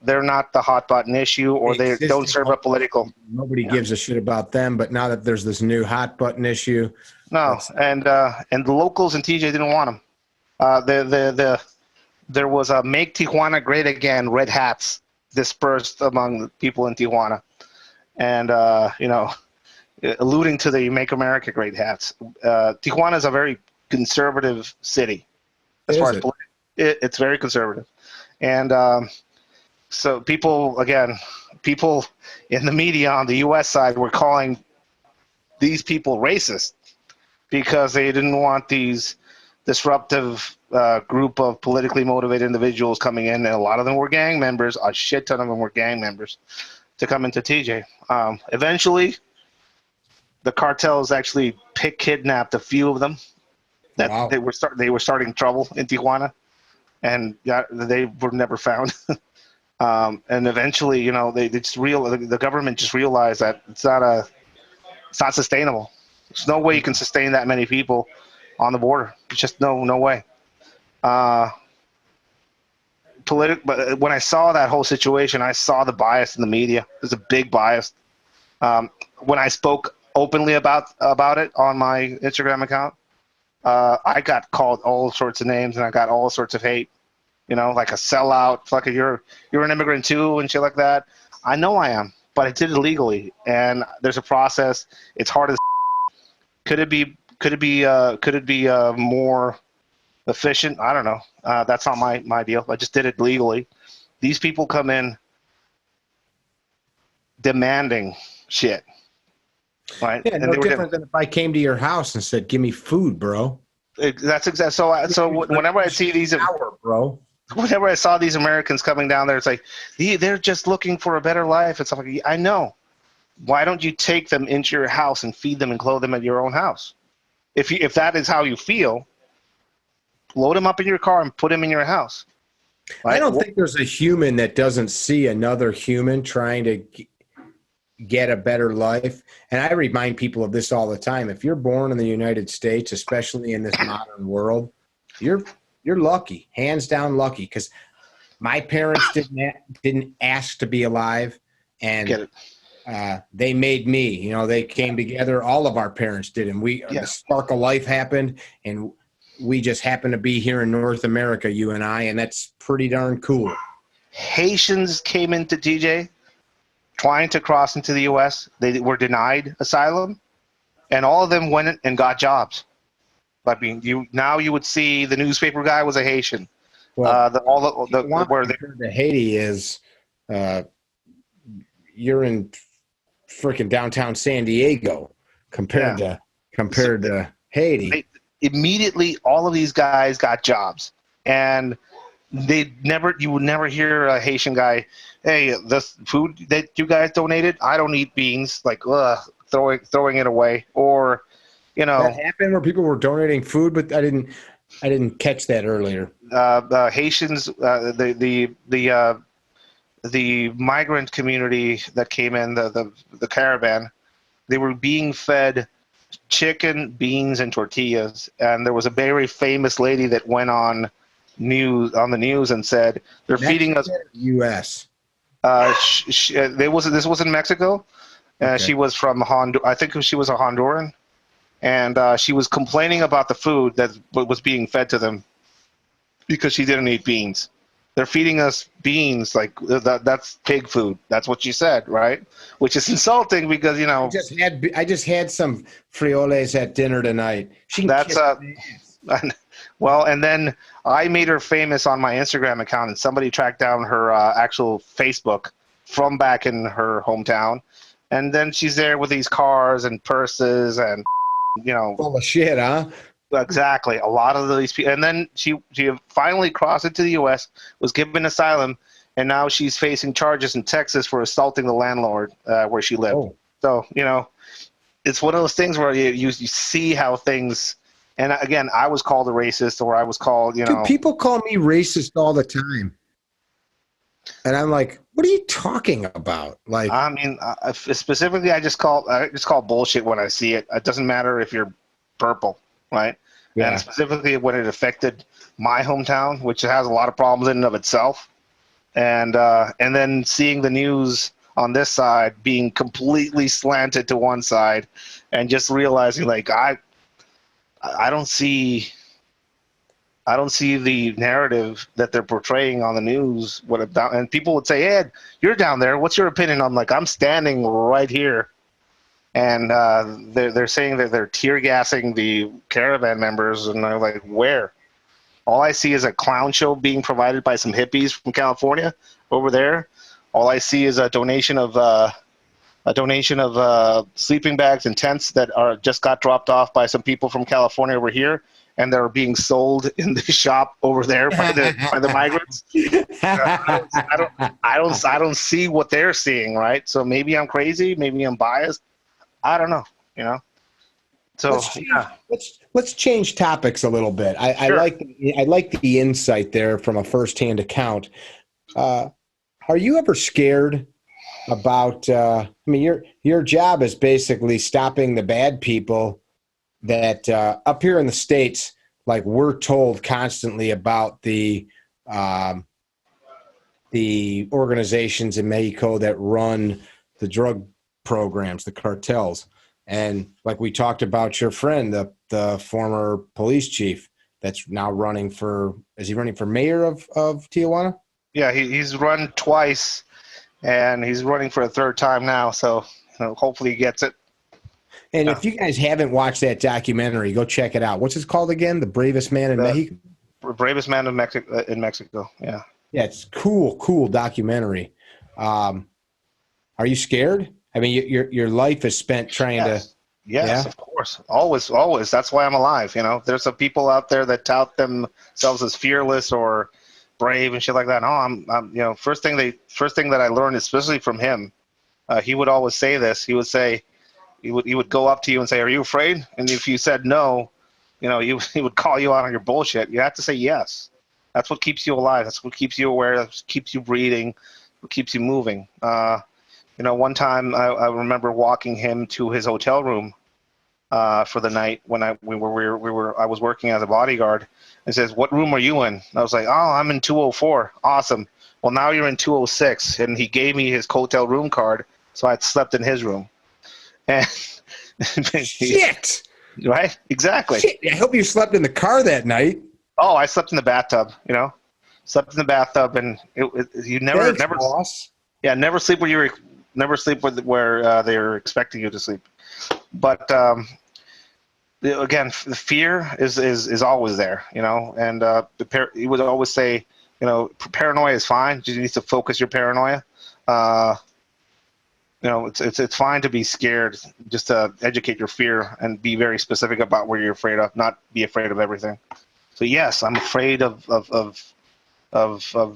they're not the hot button issue, or they don't serve a political. Nobody gives a shit about them. But now that there's this new hot button issue, no, and the locals in TJ didn't want them. There was a "Make Tijuana Great Again" red hats dispersed among the people in Tijuana, and alluding to the "Make America Great" hats. Tijuana is a very conservative city, as far as it's very conservative, and so people in the media on the U.S. side were calling these people racist because they didn't want these disruptive group of politically motivated individuals coming in, and a lot of them were gang members. A shit ton of them were gang members to come into TJ. Eventually, the cartels actually kidnapped a few of them. That they were starting trouble in Tijuana, and they were never found. And eventually, the government just realized that it's not sustainable. There's no way you can sustain that many people on the border. It's just no way. But when I saw that whole situation, I saw the bias in the media. There's a big bias. When I spoke openly about it on my Instagram account, I got called all sorts of names, and I got all sorts of hate. Like a sellout, like you're an immigrant too, and shit like that. I know I am, but I did it legally, and there's a process. It's hard as. Could it be more efficient? I don't know. That's not my deal. I just did it legally. These people come in demanding shit, right? Yeah, no different than if I came to your house and said, "Give me food, bro." That's exactly. So whenever I see these, bro. Whenever I saw these Americans coming down there, it's like they're just looking for a better life and stuff like that. I know. Why don't you take them into your house and feed them and clothe them at your own house? If that is how you feel, load them up in your car and put them in your house. Right? I don't think there's a human that doesn't see another human trying to get a better life. And I remind people of this all the time. If you're born in the United States, especially in this modern world, you're lucky, hands down lucky, because my parents didn't ask to be alive, and they made me. They came together. All of our parents did, and the spark of life happened, and we just happened to be here in North America, you and I, and that's pretty darn cool. Haitians came into TJ trying to cross into the U.S. They were denied asylum, and all of them went and got jobs. I mean, you would see the newspaper guy was a Haitian. Well, the Haiti is you're in freaking downtown San Diego compared to Haiti. Immediately, all of these guys got jobs, and you would never hear a Haitian guy, "Hey, this food that you guys donated, I don't eat beans," like throwing it away, or that happened where people were donating food, but I didn't catch that earlier. The Haitians, the migrant community that came in, the caravan, they were being fed chicken, beans, and tortillas. And there was a very famous lady that went on the news and said they're feeding us. U.S. This was in Mexico. Okay. She was from Honduras. I think she was a Honduran, and she was complaining about the food that was being fed to them because she didn't eat beans. They're feeding us beans like that's pig food. That's what she said, right? Which is insulting because I just had some frioles at dinner tonight. She can that's kiss my ass. well, and then I made her famous on my Instagram account, and somebody tracked down her actual Facebook from back in her hometown, and then she's there with these cars and purses and Full of shit, huh? exactly a lot of these people. And then she finally crossed into the U.S., was given asylum, and now she's facing charges in Texas for assaulting the landlord where she lived. Oh. So it's one of those things where you see how things. And again, I was called a racist, or I was called, Dude, people call me racist all the time. And I'm like, what are you talking about? Like, I mean, specifically, I just call bullshit when I see it. It doesn't matter if you're purple, right? Yeah. And specifically when it affected my hometown, which has a lot of problems in and of itself, and then seeing the news on this side being completely slanted to one side, and just realizing like I don't see the narrative that they're portraying on the news. And people would say, Ed, you're down there. What's your opinion? I'm like, I'm standing right here. And they're saying that they're tear gassing the caravan members. And they're like, where? All I see is a clown show being provided by some hippies from California over there. All I see is a donation of sleeping bags and tents that just got dropped off by some people from California over here, and they're being sold in the shop over there by the migrants. I don't see what they're seeing, right? So maybe I'm crazy, maybe I'm biased. I don't know. So let's change topics a little bit. I Sure. like the insight there from a firsthand account. Are you ever scared about? I mean, your job is basically stopping the bad people that up here in the States, like we're told constantly about the organizations in Mexico that run the drug programs, the cartels. And like we talked about your friend, the former police chief that's now is he running for mayor of Tijuana? Yeah, he's run twice, and he's running for a third time now. So hopefully he gets it. And if you guys haven't watched that documentary, go check it out. What's it called again? The Bravest Man in Mexico? Bravest Man in Mexico. Yeah. Yeah, it's cool documentary. Are you scared? I mean, your life is spent trying to. Yes, of course. Always. That's why I'm alive. There's some people out there that tout themselves as fearless or brave and shit like that. No, I'm first thing that I learned, especially from him, he would always say this. He would say, he would go up to you and say, "Are you afraid?" And if you said no, he would call you out on your bullshit. You have to say yes. That's what keeps you alive. That's what keeps you aware. That's what keeps you breathing. What keeps you moving. One time I remember walking him to his hotel room for the night when I was working as a bodyguard. He says, "What room are you in?" I was like, "Oh, I'm in 204. Awesome. Well, now you're in 206." And he gave me his hotel room card, so I slept in his room. And Shit. Right? Exactly. Shit. I hope you slept in the car that night. Oh, I slept in the bathtub. Slept in the bathtub, and you never. Boss. Yeah, never sleep where they're expecting you to sleep. But again, the fear is always there, and he would always say, paranoia is fine. You need to focus your paranoia. It's fine to be scared, just to educate your fear and be very specific about what you're afraid of, not be afraid of everything. So yes, I'm afraid of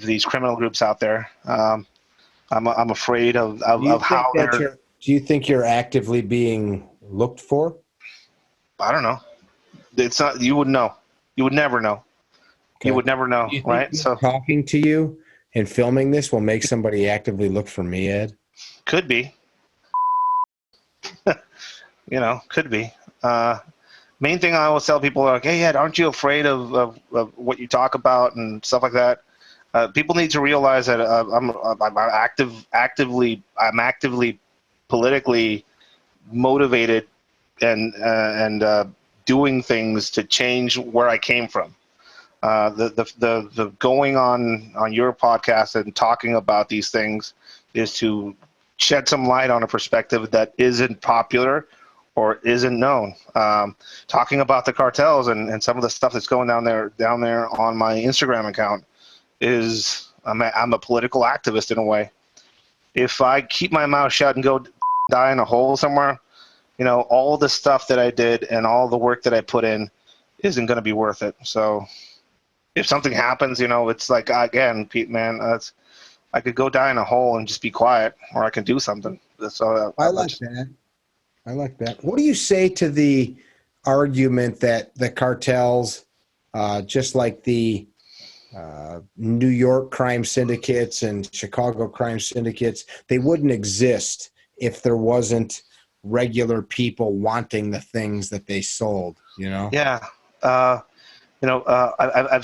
these criminal groups out there. I'm afraid of how they're. Do you think you're actively being looked for? I don't know. It's not. You would know. You would never know. Okay. You would never know, right? So talking to you and filming this will make somebody actively look for me, Ed. Could be. Could be. Main thing I always tell people are like, "Hey, Ed, aren't you afraid of what you talk about and stuff like that?" People need to realize that I'm actively politically motivated and doing things to change where I came from. The going on your podcast and talking about these things is to shed some light on a perspective that isn't popular or isn't known. Talking about the cartels and some of the stuff that's going down there on my Instagram account is I'm a political activist in a way. If I keep my mouth shut and go die in a hole somewhere, all the stuff that I did and all the work that I put in isn't going to be worth it. So if something happens, it's like, again, Pete, man, I could go die in a hole and just be quiet, or I can do something. So I like that. I like that. What do you say to the argument that the cartels, just like the New York crime syndicates and Chicago crime syndicates, they wouldn't exist if there wasn't regular people wanting the things that they sold, Yeah. I've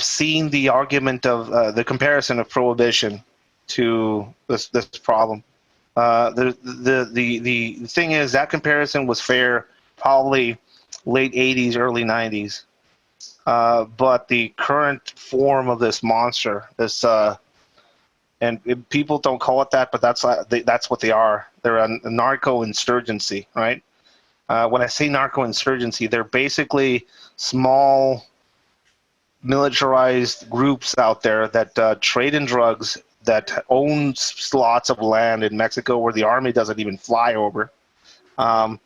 seen the argument of the comparison of prohibition to this problem. The thing is that comparison was fair probably late 80s, early 90s. But the current form of this monster, and people don't call it that, but that's what they are. They're a narco-insurgency, right? When I say narco-insurgency, they're basically small militarized groups out there that trade in drugs, that own lots of land in Mexico where the army doesn't even fly over. And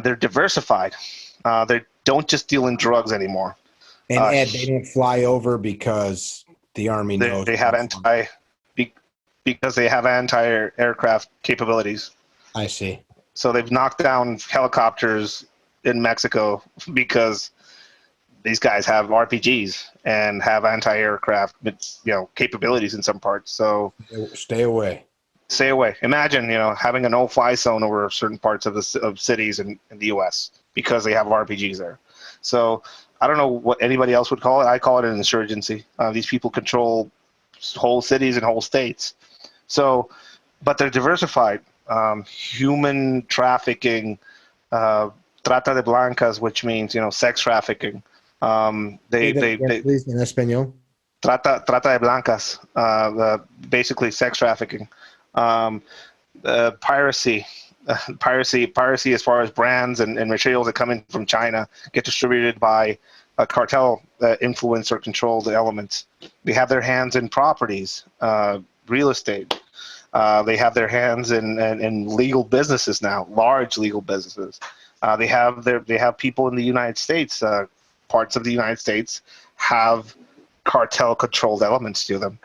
they're diversified. They don't just deal in drugs anymore. And Ed, they didn't fly over because the army knows they have because they have anti-aircraft capabilities. I see. So they've knocked down helicopters in Mexico because these guys have RPGs and have anti-aircraft, capabilities in some parts. So stay away. Stay away. Imagine, having a no-fly zone over certain parts of cities in the U.S. because they have RPGs there. So I don't know what anybody else would call it. I call it an insurgency. These people control whole cities and whole states. So, but they're diversified. Human trafficking, trata de blancas, which means sex trafficking. Please, in español. Trata de blancas, basically sex trafficking. Piracy as far as brands and materials that come in from China get distributed by a cartel influence or controlled elements. They have their hands in properties, real estate. They have their hands in legal businesses now, large legal businesses. They have people in the United States. Parts of the United States have cartel controlled elements to them.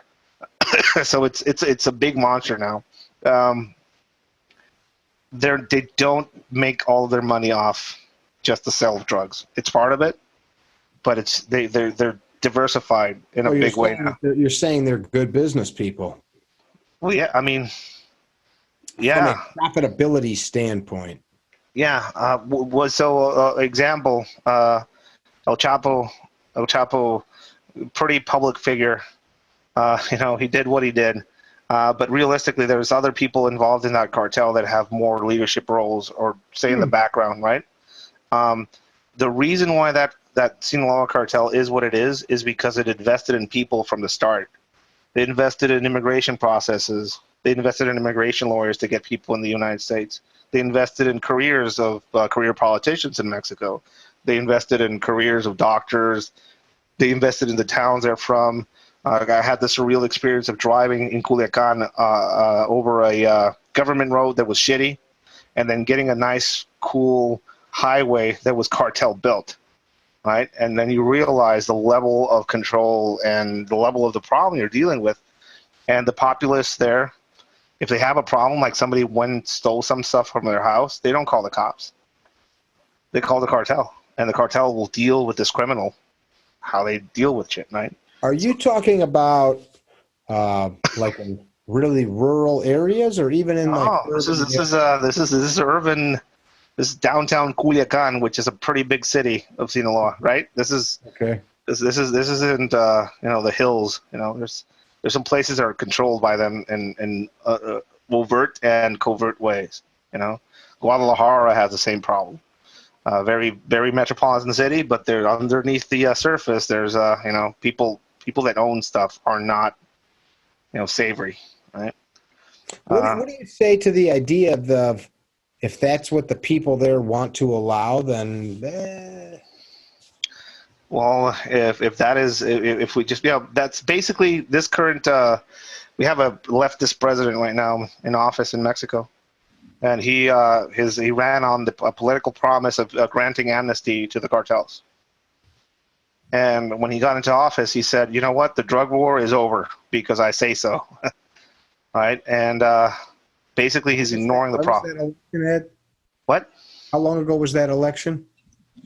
So it's a big monster now. They don't make all of their money off just the sale of drugs. It's part of it, but they're diversified in a big way now. You're saying they're good business people. Well, yeah, I mean, yeah. From a profitability standpoint. Yeah. Example, El Chapo, pretty public figure. He did what he did. But realistically, there's other people involved in that cartel that have more leadership roles or stay in the background, right? The reason why that Sinaloa cartel is what it is because it invested in people from the start. They invested in immigration processes. They invested in immigration lawyers to get people in the United States. They invested in careers of career politicians in Mexico. They invested in careers of doctors. They invested in the towns they're from. I had the surreal experience of driving in Culiacan over a government road that was shitty, and then getting a nice, cool highway that was cartel built, right? And then you realize the level of control and the level of the problem you're dealing with. And the populace there, if they have a problem, like somebody went and stole some stuff from their house, they don't call the cops. They call the cartel, and the cartel will deal with this criminal, how they deal with shit, right? Are you talking about like in really rural areas, or even in this is urban. This is downtown Culiacan, which is a pretty big city of Sinaloa, right? This is okay. This isn't the hills. there's some places that are controlled by them in overt and covert ways. You know, Guadalajara has the same problem. Very, very metropolitan city, but they're underneath the surface. There's you know, people that own stuff are not, you know, savory, right? What do you say to the idea of if that's what the people there want to allow, then Well, if that is, if we just, you know, that's basically this current. We have a leftist president right now in office in Mexico, and he ran on a political promise of granting amnesty to the cartels. And when he got into office, he said, "You know what? The drug war is over because I say so." Right? And basically, he's ignoring the problem. What? How long ago was that election?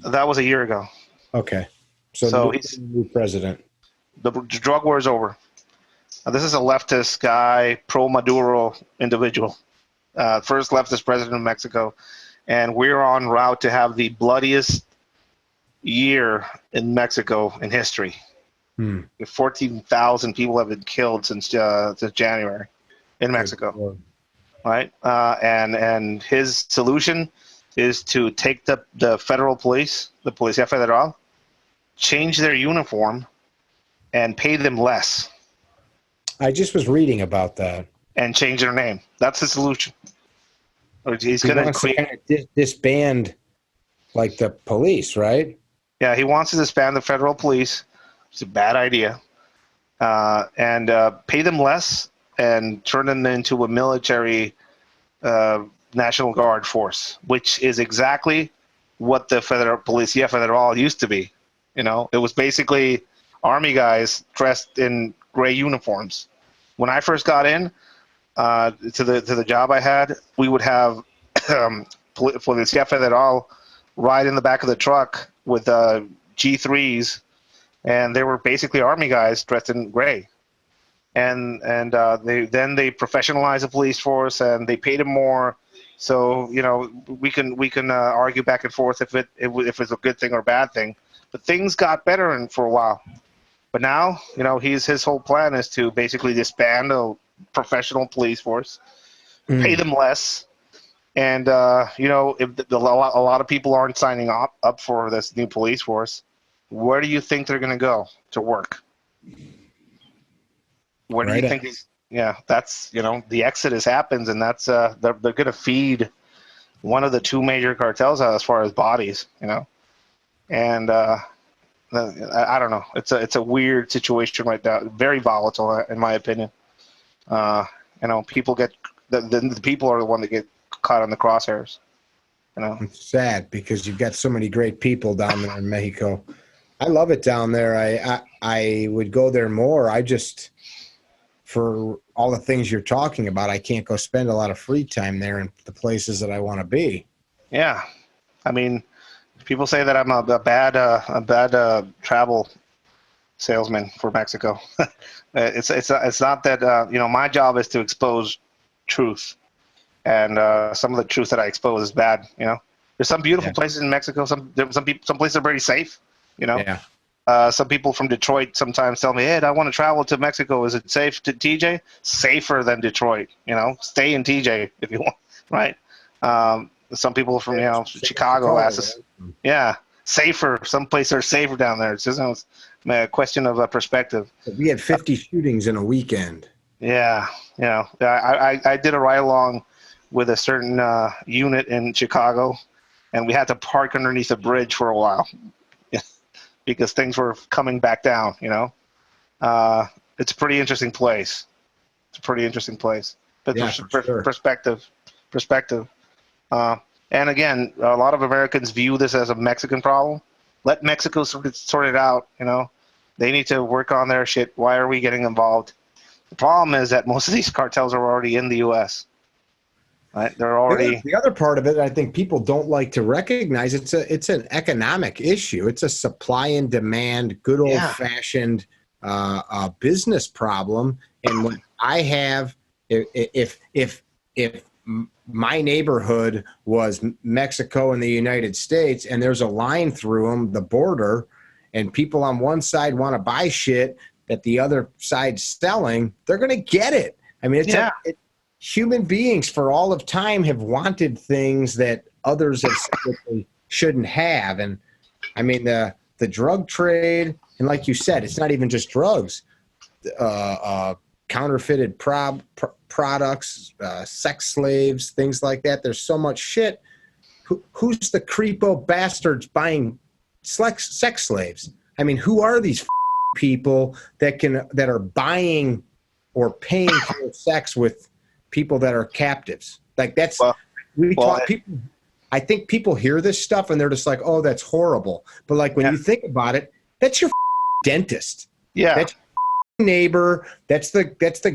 That was a year ago. Okay, so he's new president. The drug war is over. This is a leftist guy, pro-Maduro individual, first leftist president of Mexico, and we're en route to have the bloodiest year in Mexico in history. 14,000 people have been killed since January in Mexico, right? And his solution is to take the federal police, the Policía Federal, change their uniform, and pay them less. I just was reading about that. And change their name. That's the solution. He's going to disband, like, the police, right? Yeah, he wants to disband the federal police. It's a bad idea. And pay them less and turn them into a military National Guard force, which is exactly what the Policía Federal used to be. You know, it was basically army guys dressed in gray uniforms. When I first got in to the job I had, we would have Policía Federal ride in the back of the truck with G3s, and they were basically army guys dressed in gray. And they professionalized the police force, and they paid them more. So, you know, we can argue back and forth if it's a good thing or a bad thing. But things got better for a while. But now, you know, his whole plan is to basically disband a professional police force, pay them less, and you know, if a lot of people aren't signing up for this new police force, where do you think they're going to go to work? Where do you think? Yeah, that's, you know, the exodus happens, and that's they're going to feed one of the two major cartels as far as bodies, you know, and. I don't know. It's a weird situation right now. Very volatile, in my opinion. You know, people get the people are the one that get caught on the crosshairs. You know, it's sad because you've got so many great people down there in Mexico. I love it down there. I would go there more. I just, for all the things you're talking about, I can't go spend a lot of free time there in the places that I want to be. Yeah, I mean. People say that I'm a bad travel salesman for Mexico. It's not that you know, my job is to expose truth, and some of the truth that I expose is bad. You know, there's some beautiful places in Mexico. Some places are very safe. You know, some people from Detroit sometimes tell me, "Ed, I want to travel to Mexico. Is it safe to TJ? Safer than Detroit. You know, stay in TJ if you want, right?" Some people from, you know, Chicago ask us, yeah, safer. Some places are safer down there. It's just a question of perspective. We had 50 shootings in a weekend. Yeah, you know, I did a ride along with a certain unit in Chicago, and we had to park underneath a bridge for a while because things were coming back down. You know, it's a pretty interesting place. It's a pretty interesting place. But sure. Perspective. And again, a lot of Americans view this as a Mexican problem. Let Mexico sort it out. You know, they need to work on their shit. Why are we getting involved? The problem is that most of these cartels are already in the U.S. Right? They're already. The other part of it, I think people don't like to recognize. It's an economic issue. It's a supply and demand, good old fashioned business problem. And when I have, if my neighborhood was Mexico and the United States, and there's a line through them, the border, and people on one side want to buy shit, that the other side's selling, they're going to get it. I mean, human beings for all of time have wanted things that others have said that they shouldn't have. And I mean, the drug trade, and like you said, it's not even just drugs, counterfeited products, sex slaves, things like that. There's so much shit. Who's the creepo bastards buying sex slaves? I mean, who are these people that are buying or paying for sex with people that are captives? Like that's people. I think people hear this stuff and they're just like, "Oh, that's horrible." But like when you think about it, that's your dentist. Yeah. That's your neighbor. That's the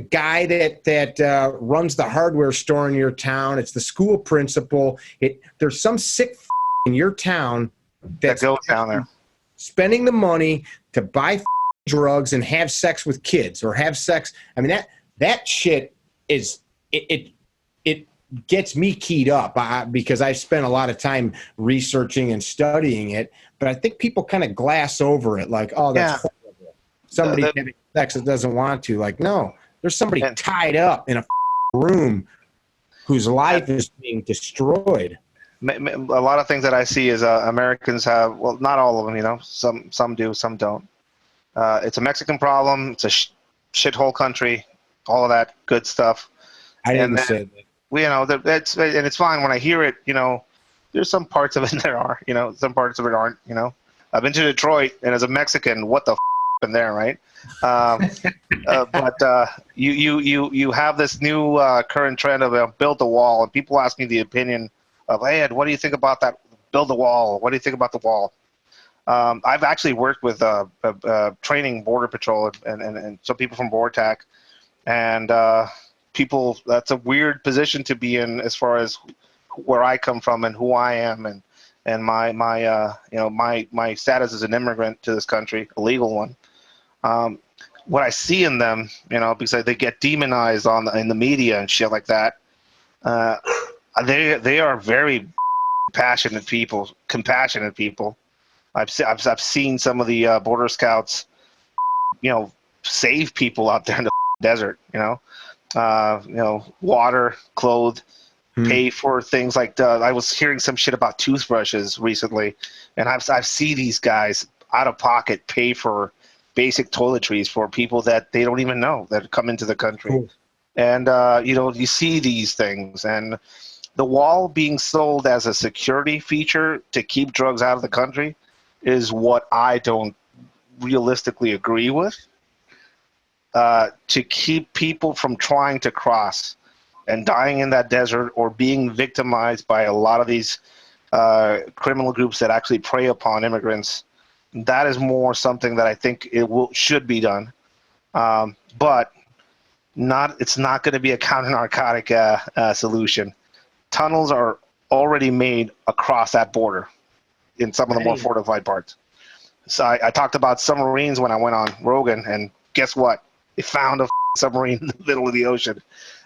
guy that runs the hardware store in your town. It's the school principal. There's some sick in your town that goes down there spending the money to buy drugs and have sex with kids or have sex. I mean, that shit is it gets me keyed up because I've spent a lot of time researching and studying it, but I think people kind of glass over it like, oh, that's horrible. Somebody having sex that doesn't want to. Like, no, there's somebody tied up in a room whose life is being destroyed. A lot of things that I see is Americans have, well, not all of them, you know, some do, some don't. It's a Mexican problem. It's a shithole country, all of that good stuff. I didn't say that. You know, and it's fine when I hear it. You know, there's some parts of it there are. You know, some parts of it aren't. You know, I've been to Detroit, and as a Mexican, what the in there, right? But you have this new current trend of build the wall, and people ask me the opinion of, hey, Ed, what do you think about that? Build the wall. What do you think about the wall? I've actually worked with training Border Patrol and some people from BORTAC, and people, that's a weird position to be in as far as where I come from and who I am and my status as an immigrant to this country, a legal one. What I see in them, you know, because they get demonized in the media and shit like that, they are very passionate people, compassionate people. I've seen some of the border scouts, you know, save people out there in the desert, you know, water, clothed, pay for things like I was hearing some shit about toothbrushes recently, and I've seen these guys out of pocket pay for basic toiletries for people that they don't even know that come into the country. Cool. And you know, you see these things, and the wall being sold as a security feature to keep drugs out of the country is what I don't realistically agree with. To keep people from trying to cross and dying in that desert or being victimized by a lot of these criminal groups that actually prey upon immigrants, that is more something that I think should be done. But it's not going to be a counter-narcotic solution. Tunnels are already made across that border in some of the more fortified parts. So I talked about submarines when I went on Rogan, and guess what? They found a submarine in the middle of the ocean.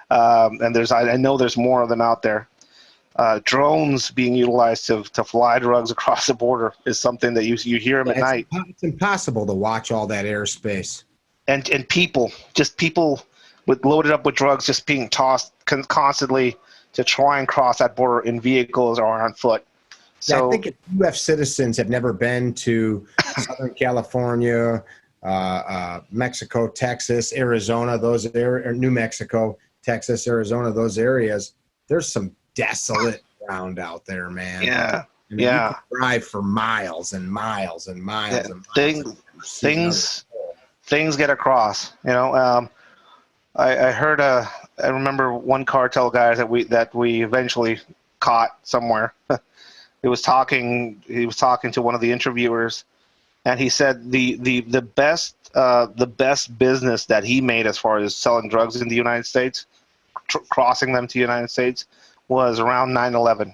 And I know there's more of them out there. Drones being utilized to fly drugs across the border is something that you hear them at night. It's impossible to watch all that airspace. And people loaded up with drugs just being tossed constantly to try and cross that border in vehicles or on foot. So yeah, I think if U.S. citizens have never been to Southern California, Mexico, Texas, Arizona, or New Mexico, Texas, Arizona, those areas, there's some desolate ground out there, man. Yeah. I mean, you can drive for miles and miles and miles and miles. Things get across, you know. I heard I remember one cartel guy that we eventually caught somewhere. He was talking to one of the interviewers, and he said the best business that he made as far as selling drugs in the United States, crossing them to the United States, was around 9/11,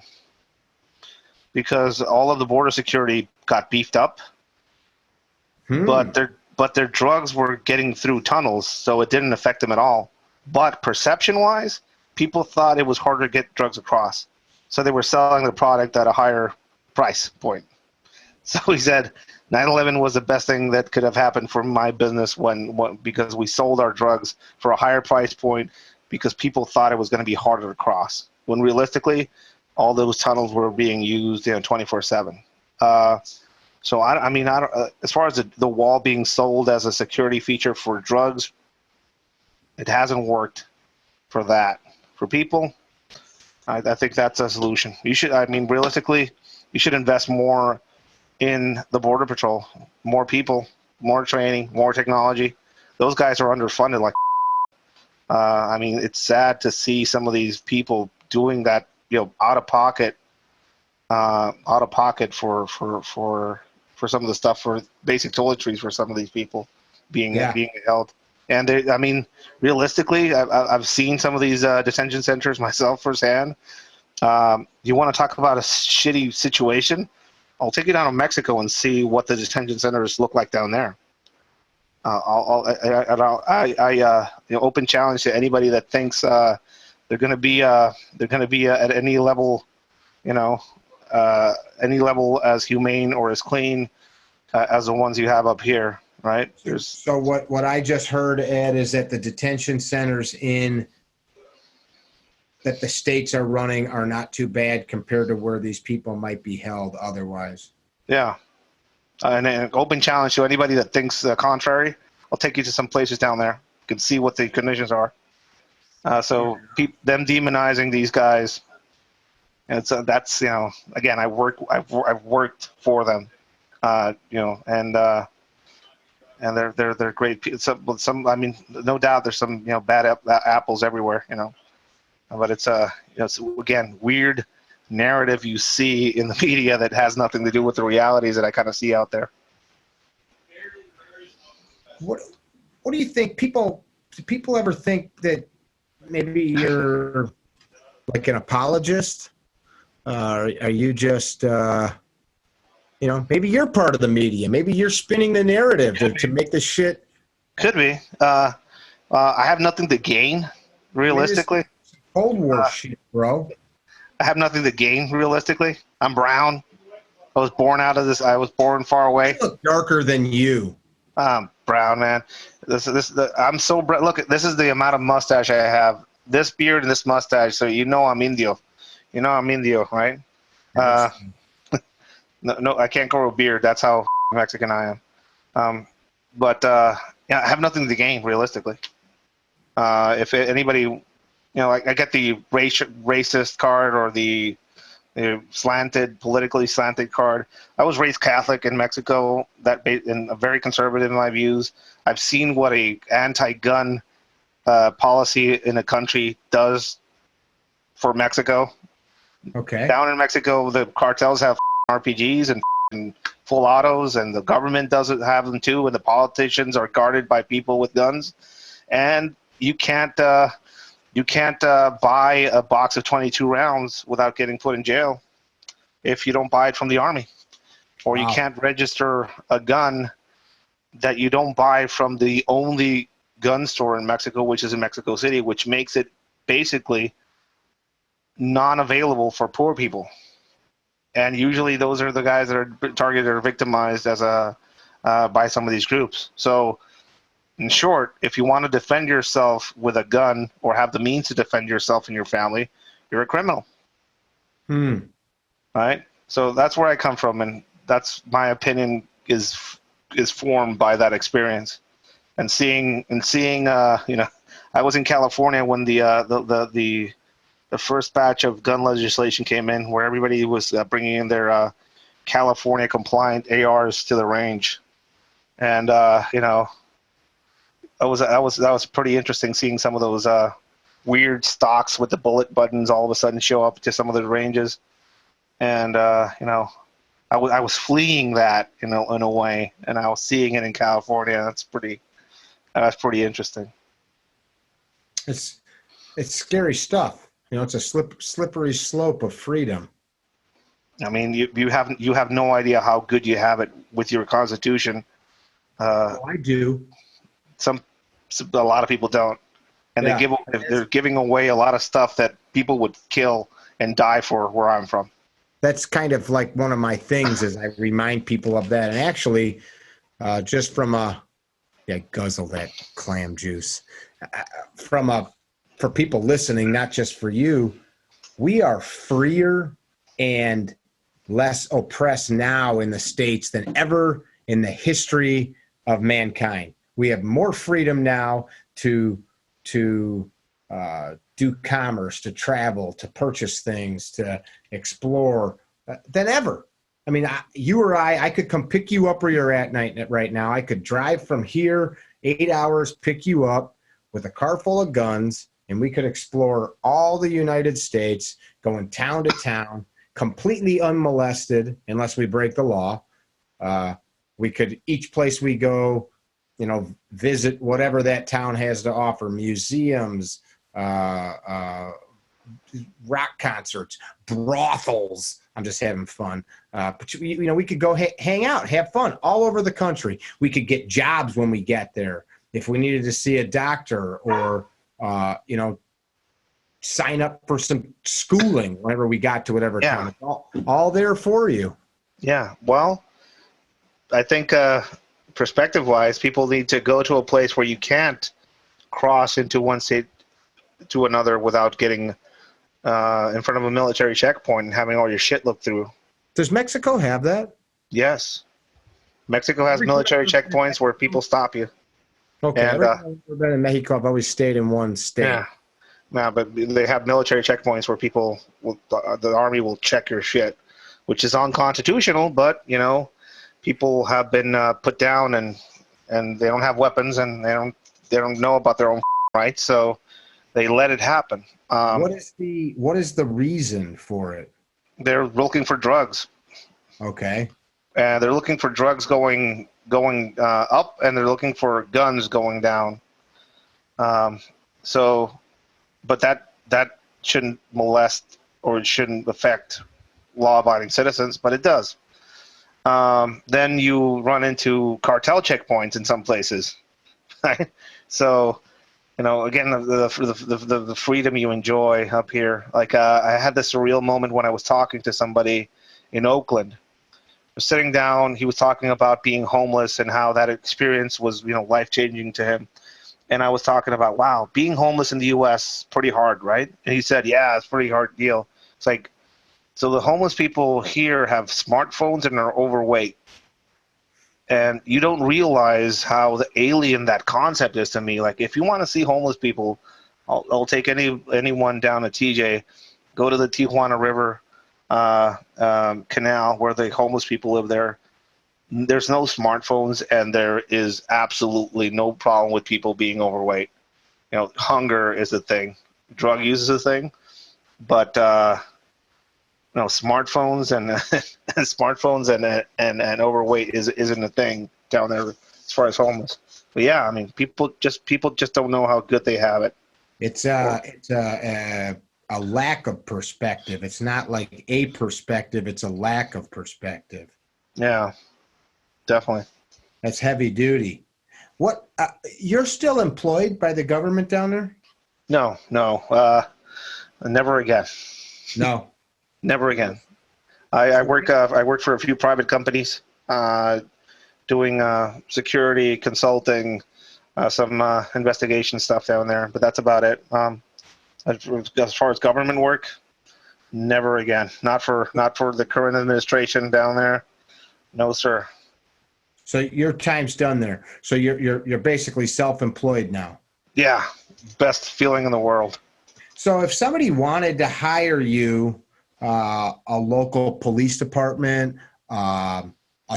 because all of the border security got beefed up, but their drugs were getting through tunnels, so it didn't affect them at all. But perception-wise, people thought it was harder to get drugs across, so they were selling the product at a higher price point. So he said 9/11 was the best thing that could have happened for my business because we sold our drugs for a higher price point because people thought it was going to be harder to cross. When realistically, all those tunnels were being used 24/7. So I mean, I don't, as far as the wall being sold as a security feature for drugs, it hasn't worked for that. For people, I think that's a solution. You should, I mean, realistically, you should invest more in the Border Patrol, more people, more training, more technology. Those guys are underfunded. Like, I mean, it's sad to see some of these people doing that, out of pocket for some of the stuff, for basic toiletries for some of these people being held. And I mean, realistically, I've seen some of these detention centers myself firsthand. You want to talk about a shitty situation? I'll take you down to Mexico and see what the detention centers look like down there. Open challenge to anybody that thinks they're going to be at any level, any level as humane or as clean as the ones you have up here, right? So what I just heard, Ed, is that the detention centers that the states are running are not too bad compared to where these people might be held otherwise. Yeah. And an open challenge to anybody that thinks the contrary. I'll take you to some places down there. You can see what the conditions are. Them demonizing these guys, and that's again, I've worked for them, and they're great people. Some I mean, no doubt there's some bad apples everywhere, but it's again, weird narrative you see in the media that has nothing to do with the realities that I kind of see out there. What do you think? Do people ever think that maybe you're like an apologist? Are you just maybe you're part of the media? Maybe you're spinning the narrative to make this shit. Could be. I have nothing to gain, realistically. Cold War shit, bro. I have nothing to gain, realistically. I'm brown. I was born out of this. I was born far away. I look darker than you. I'm brown, man. I'm so brown. Look, this is the amount of mustache I have. This beard and this mustache, so I'm Indio. I'm Indio, right? No, I can't grow a beard. That's how Mexican I am. I have nothing to gain, realistically. If anybody, I get the racist card or the politically slanted card. I was raised Catholic in Mexico, and very conservative in my views. I've seen what a anti-gun policy in a country does for Mexico. Okay. Down in Mexico, the cartels have RPGs and full autos, and the government doesn't have them too, and the politicians are guarded by people with guns, and you can't buy a box of 22 rounds without getting put in jail if you don't buy it from the army, or you can't register a gun that you don't buy from the only gun store in Mexico, which is in Mexico City, which makes it basically non-available for poor people. And usually those are the guys that are targeted or victimized by some of these groups. So in short, if you want to defend yourself with a gun or have the means to defend yourself and your family, you're a criminal. Right? So that's where I come from, and that's my opinion is formed by that experience. And seeing I was in California when the first batch of gun legislation came in, where everybody was bringing in their California compliant ARs to the range, and that was pretty interesting, seeing some of those weird stocks with the bullet buttons all of a sudden show up to some of the ranges, and I was fleeing that in a way, and I was seeing it in California. That's pretty interesting. It's scary stuff. It's a slippery slope of freedom. I mean, you have no idea how good you have it with your Constitution. I do. A lot of people don't, and they're giving away a lot of stuff that people would kill and die for where I'm from. That's kind of like one of my things is I remind people of that. And actually, just from guzzle that clam juice. For people listening, not just for you, we are freer and less oppressed now in the States than ever in the history of mankind. We have more freedom now to do commerce, to travel, to purchase things, to explore than ever. I mean, you or I could come pick you up where you're at right now. I could drive from here 8 hours, pick you up with a car full of guns, and we could explore all the United States, going town to town, completely unmolested, unless we break the law. We could, each place we go, visit whatever that town has to offer, museums, rock concerts, brothels. I'm just having fun. But we could go hang out, have fun all over the country. We could get jobs when we get there. If we needed to see a doctor or, sign up for some schooling whenever we got to whatever town. It's all there for you. Yeah. Well, I think perspective-wise, people need to go to a place where you can't cross into one state to another without getting in front of a military checkpoint and having all your shit looked through. Does Mexico have that? Yes. Mexico has military checkpoints where people stop you. Okay. And, I've never been in Mexico. I've always stayed in one state. Yeah. No, but they have military checkpoints where the army will check your shit, which is unconstitutional, but, people have been put down and they don't have weapons and they don't know about their own rights, so they let it happen. What is the reason for it? They're looking for drugs. Okay. And they're looking for drugs going up, and they're looking for guns going down. But that shouldn't molest or it shouldn't affect law-abiding citizens, but it does. Then you run into cartel checkpoints in some places, right? So, again, the freedom you enjoy up here. Like I had this surreal moment when I was talking to somebody in Oakland. I was sitting down. He was talking about being homeless and how that experience was, life-changing to him. And I was talking about, wow, being homeless in the U.S. is pretty hard, right? And he said, yeah, it's a pretty hard deal. It's like, so the homeless people here have smartphones and are overweight. And you don't realize how the alien that concept is to me. Like, if you want to see homeless people, I'll take anyone down to TJ, go to the Tijuana River canal where the homeless people live there. There's no smartphones, and there is absolutely no problem with people being overweight. Hunger is a thing, drug use is a thing, but smartphones and smartphones and overweight isn't a thing down there as far as homeless. But yeah, I mean, people just don't know how good they have it. It's a lack of perspective. It's not like a perspective; it's a lack of perspective. Yeah. Definitely. That's heavy duty. What? You're still employed by the government down there? No. Never again. No. Never again. I worked for a few private companies, doing security consulting, some investigation stuff down there, but that's about it. As far as government work, never again. Not for the current administration down there. No, sir. So your time's done there. So you're basically self-employed now. Yeah, best feeling in the world. So if somebody wanted to hire you, a local police department, a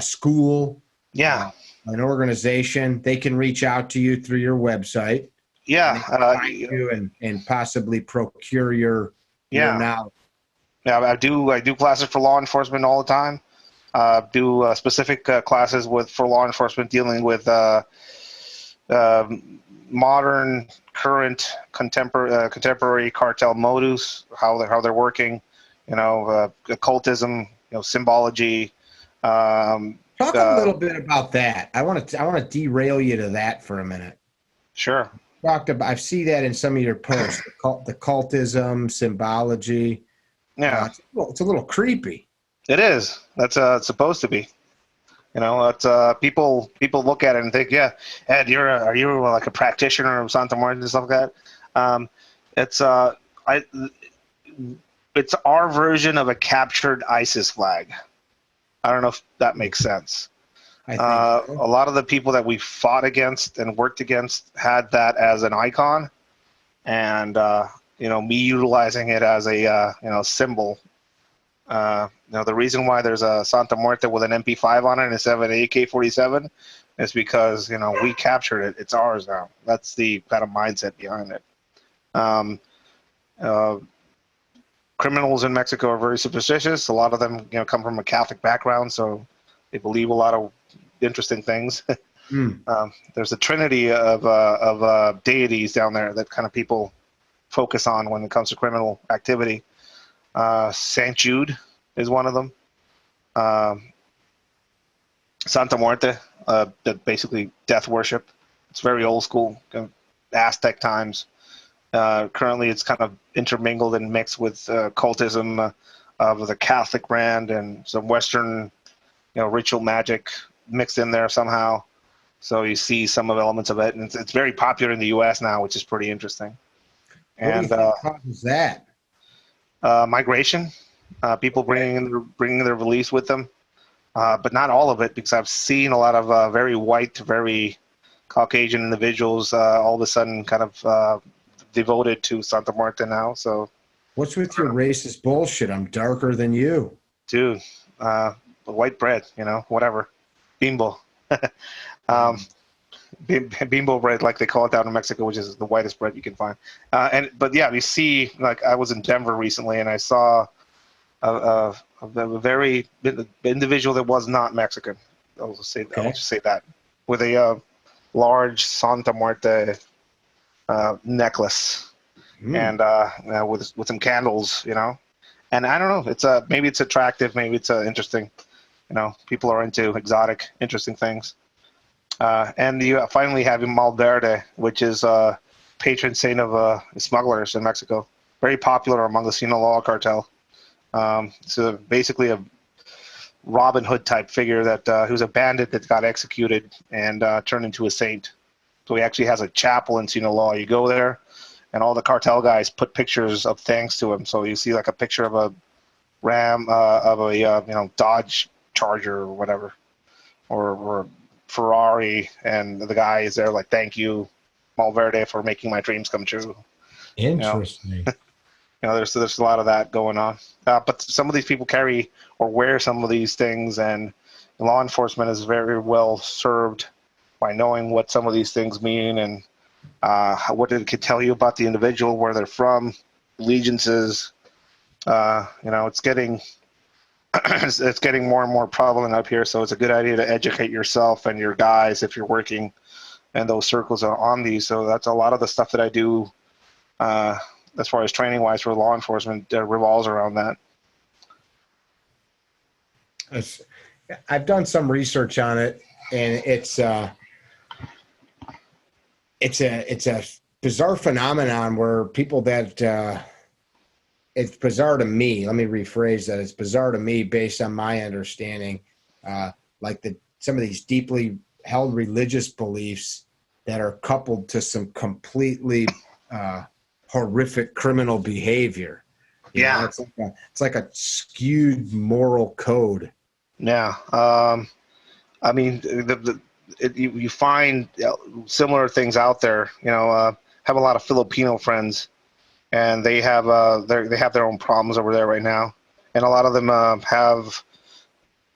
school, yeah, an organization, they can reach out to you through your website. Yeah, find you and possibly procure your knowledge. Yeah, I do classes for law enforcement all the time. Do specific classes for law enforcement dealing with modern, current, contemporary cartel modus, how they're working, occultism, symbology. Talk a little bit about that. I want to derail you to that for a minute. Sure. I see that in some of your posts, the cultism, symbology. Yeah, it's a little creepy. It is. That's it's supposed to be. You know, it's people look at it and think, yeah, Ed, are you like a practitioner of Santa Muerte and stuff like that? It's I it's our version of a captured ISIS flag. I don't know if that makes sense. I think so. A lot of the people that we fought against and worked against had that as an icon, and me utilizing it as a symbol. The reason why there's a Santa Muerte with an MP5 on it instead of an AK-47 is because we captured it. It's ours now. That's the kind of mindset behind it. Um, Criminals in Mexico are very superstitious. A lot of them, come from a Catholic background, so they believe a lot of interesting things. There's a trinity of deities down there that kind of people focus on when it comes to criminal activity. Saint Jude is one of them. Santa Muerte, that basically death worship. It's very old school, Aztec times. Currently, it's kind of intermingled and mixed with occultism of the Catholic brand and some Western, ritual magic mixed in there somehow. So you see some of the elements of it, and it's very popular in the U.S. now, which is pretty interesting. What do you think causes that? Migration, people bringing their beliefs with them, but not all of it, because I've seen a lot of very white, very Caucasian individuals all of a sudden kind of devoted to Santa Muerte now. So, what's with your racist bullshit? I'm darker than you, dude. White bread, whatever, bimbo, bimbo bread, like they call it down in Mexico, which is the whitest bread you can find. But yeah, we see, like, I was in Denver recently, and I saw a very individual that was not Mexican. I'll just say that, with a large Santa Muerte necklace, and with some candles, And I don't know. It's maybe it's attractive, maybe it's interesting. People are into exotic, interesting things. And you finally have Malverde, which is patron saint of smugglers in Mexico. Very popular among the Sinaloa cartel. So basically a Robin Hood type figure that who's a bandit that got executed and turned into a saint. So he actually has a chapel in Sinaloa. You go there, and all the cartel guys put pictures of thanks to him. So you see like a picture of a Dodge Charger or whatever, or Ferrari, and the guy is there like, thank you, Malverde, for making my dreams come true. Interesting. There's a lot of that going on. But some of these people carry or wear some of these things, and law enforcement is very well served by knowing what some of these things mean and what it could tell you about the individual, where they're from, allegiances. It's getting it's getting more and more prevalent up here, so it's a good idea to educate yourself and your guys if you're working in those circles on these. So that's a lot of the stuff that I do as far as training wise for law enforcement revolves around that. I've done some research on it, and it's a bizarre phenomenon where people that it's bizarre to me. Let me rephrase that. It's bizarre to me based on my understanding, some of these deeply held religious beliefs that are coupled to some completely horrific criminal behavior. It's like a skewed moral code. Yeah. I mean, you find similar things out there. Have a lot of Filipino friends, and they have their own problems over there right now, and a lot of them have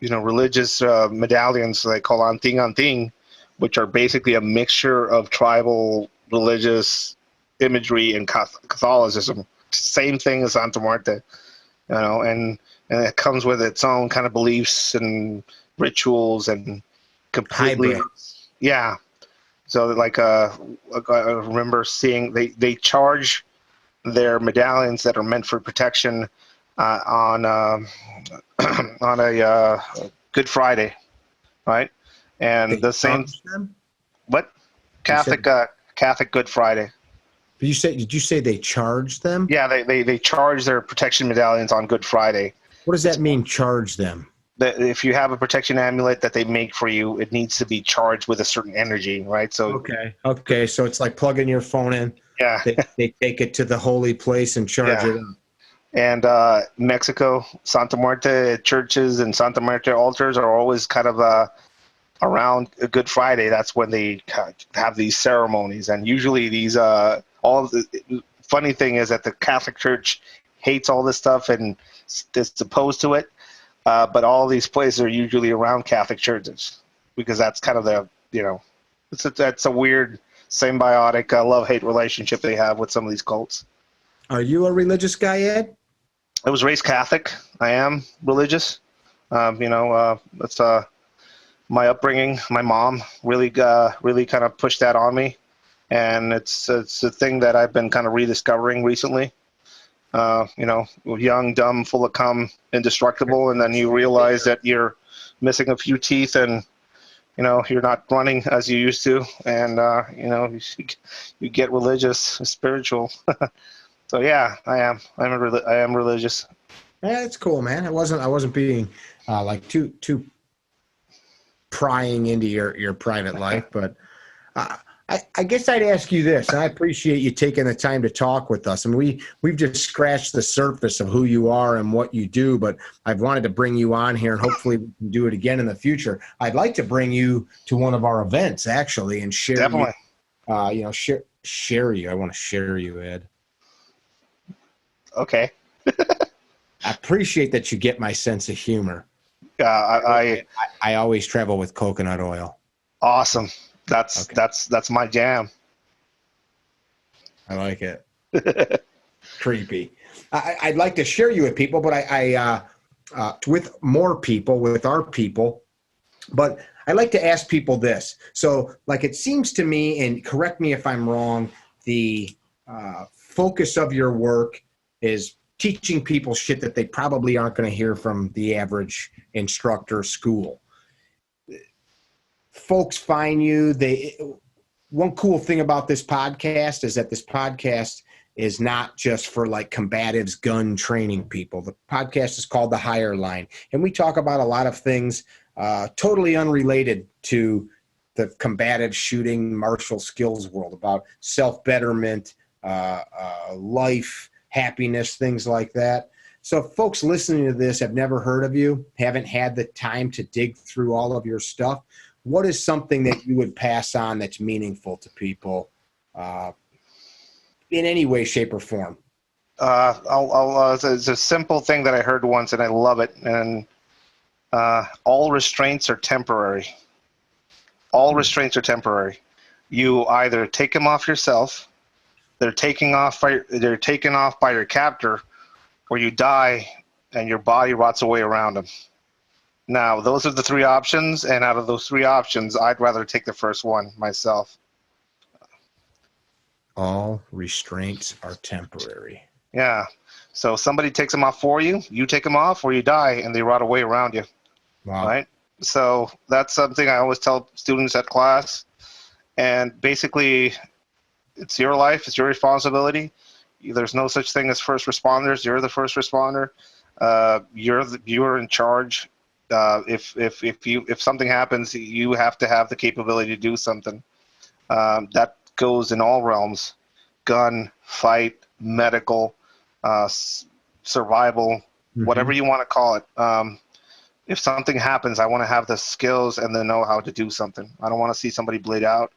religious medallions they call anting, which are basically a mixture of tribal religious imagery and Catholicism. Same thing as Santa Muerte, and it comes with its own kind of beliefs and rituals and completely Hybrid. Yeah. So like I remember seeing they charge their medallions that are meant for protection on on a Good Friday, right? And They the same charge them? what Catholic Good Friday. Did you say they charge them? Yeah, they charge their protection medallions on Good Friday, What does that mean, charge them? That if you have a protection amulet that they make for you, it needs to be charged with a certain energy, right? So Okay, so it's like plugging your phone in. yeah, They take it to the holy place and charge it up. And Mexico, Santa Muerte churches and Santa Muerte altars are always kind of around Good Friday. That's when they have these ceremonies, and usually these the funny thing is that the Catholic Church hates all this stuff and is opposed to it, but all these places are usually around Catholic churches because that's kind of that's a weird symbiotic love-hate relationship they have with some of these cults. Are you a religious guy, Ed? I was raised Catholic. I am religious. That's my upbringing. My mom really kind of pushed that on me, and it's a thing that I've been kind of rediscovering recently. Young, dumb, full of cum, indestructible, and then you realize that you're missing a few teeth, and you're not running as you used to, and you get religious, spiritual. So yeah, I am. I am religious. Yeah, that's cool, man. I wasn't being like too prying into your private life, but I guess I'd ask you this, and I appreciate you taking the time to talk with us. And we've just scratched the surface of who you are and what you do, but I've wanted to bring you on here, and hopefully we can do it again in the future. I'd like to bring you to one of our events actually and share Definitely. share you. I want to share you, Ed. Okay. I appreciate that you get my sense of humor. I always travel with coconut oil. Awesome. That's my jam. I like it. Creepy. I'd like to share you with people, but I with more people, with our people. But I like to ask people this. So, like, it seems to me, and correct me if I'm wrong, the focus of your work is teaching people shit that they probably aren't going to hear from the average instructor school. Folks find you. One cool thing about this podcast is that this podcast is not just for like combatives, gun training people. The podcast is called The Higher Line, and we talk about a lot of things totally unrelated to the combative shooting martial skills world, about self-betterment, life, happiness, things like that. So if folks listening to this have never heard of you, haven't had the time to dig through all of your stuff, what is something that you would pass on that's meaningful to people in any way, shape, or form? It's a simple thing that I heard once, and I love it. And all restraints are temporary. All restraints are temporary. You either take them off yourself, they're taken off by your captor, or you die and your body rots away around them. Now, those are the three options, and out of those three options, I'd rather take the first one myself. All restraints are temporary. Yeah. So somebody takes them off for you, you take them off, or you die and they rot away around you. Wow. Right? So that's something I always tell students at class. And basically, it's your life, it's your responsibility. There's no such thing as first responders. You're the first responder. You're in charge. If something happens, you have to have the capability to do something. That goes in all realms: gun, fight, medical, survival, whatever you want to call it. If something happens, I want to have the skills and the know-how to do something. I don't want to see somebody bleed out.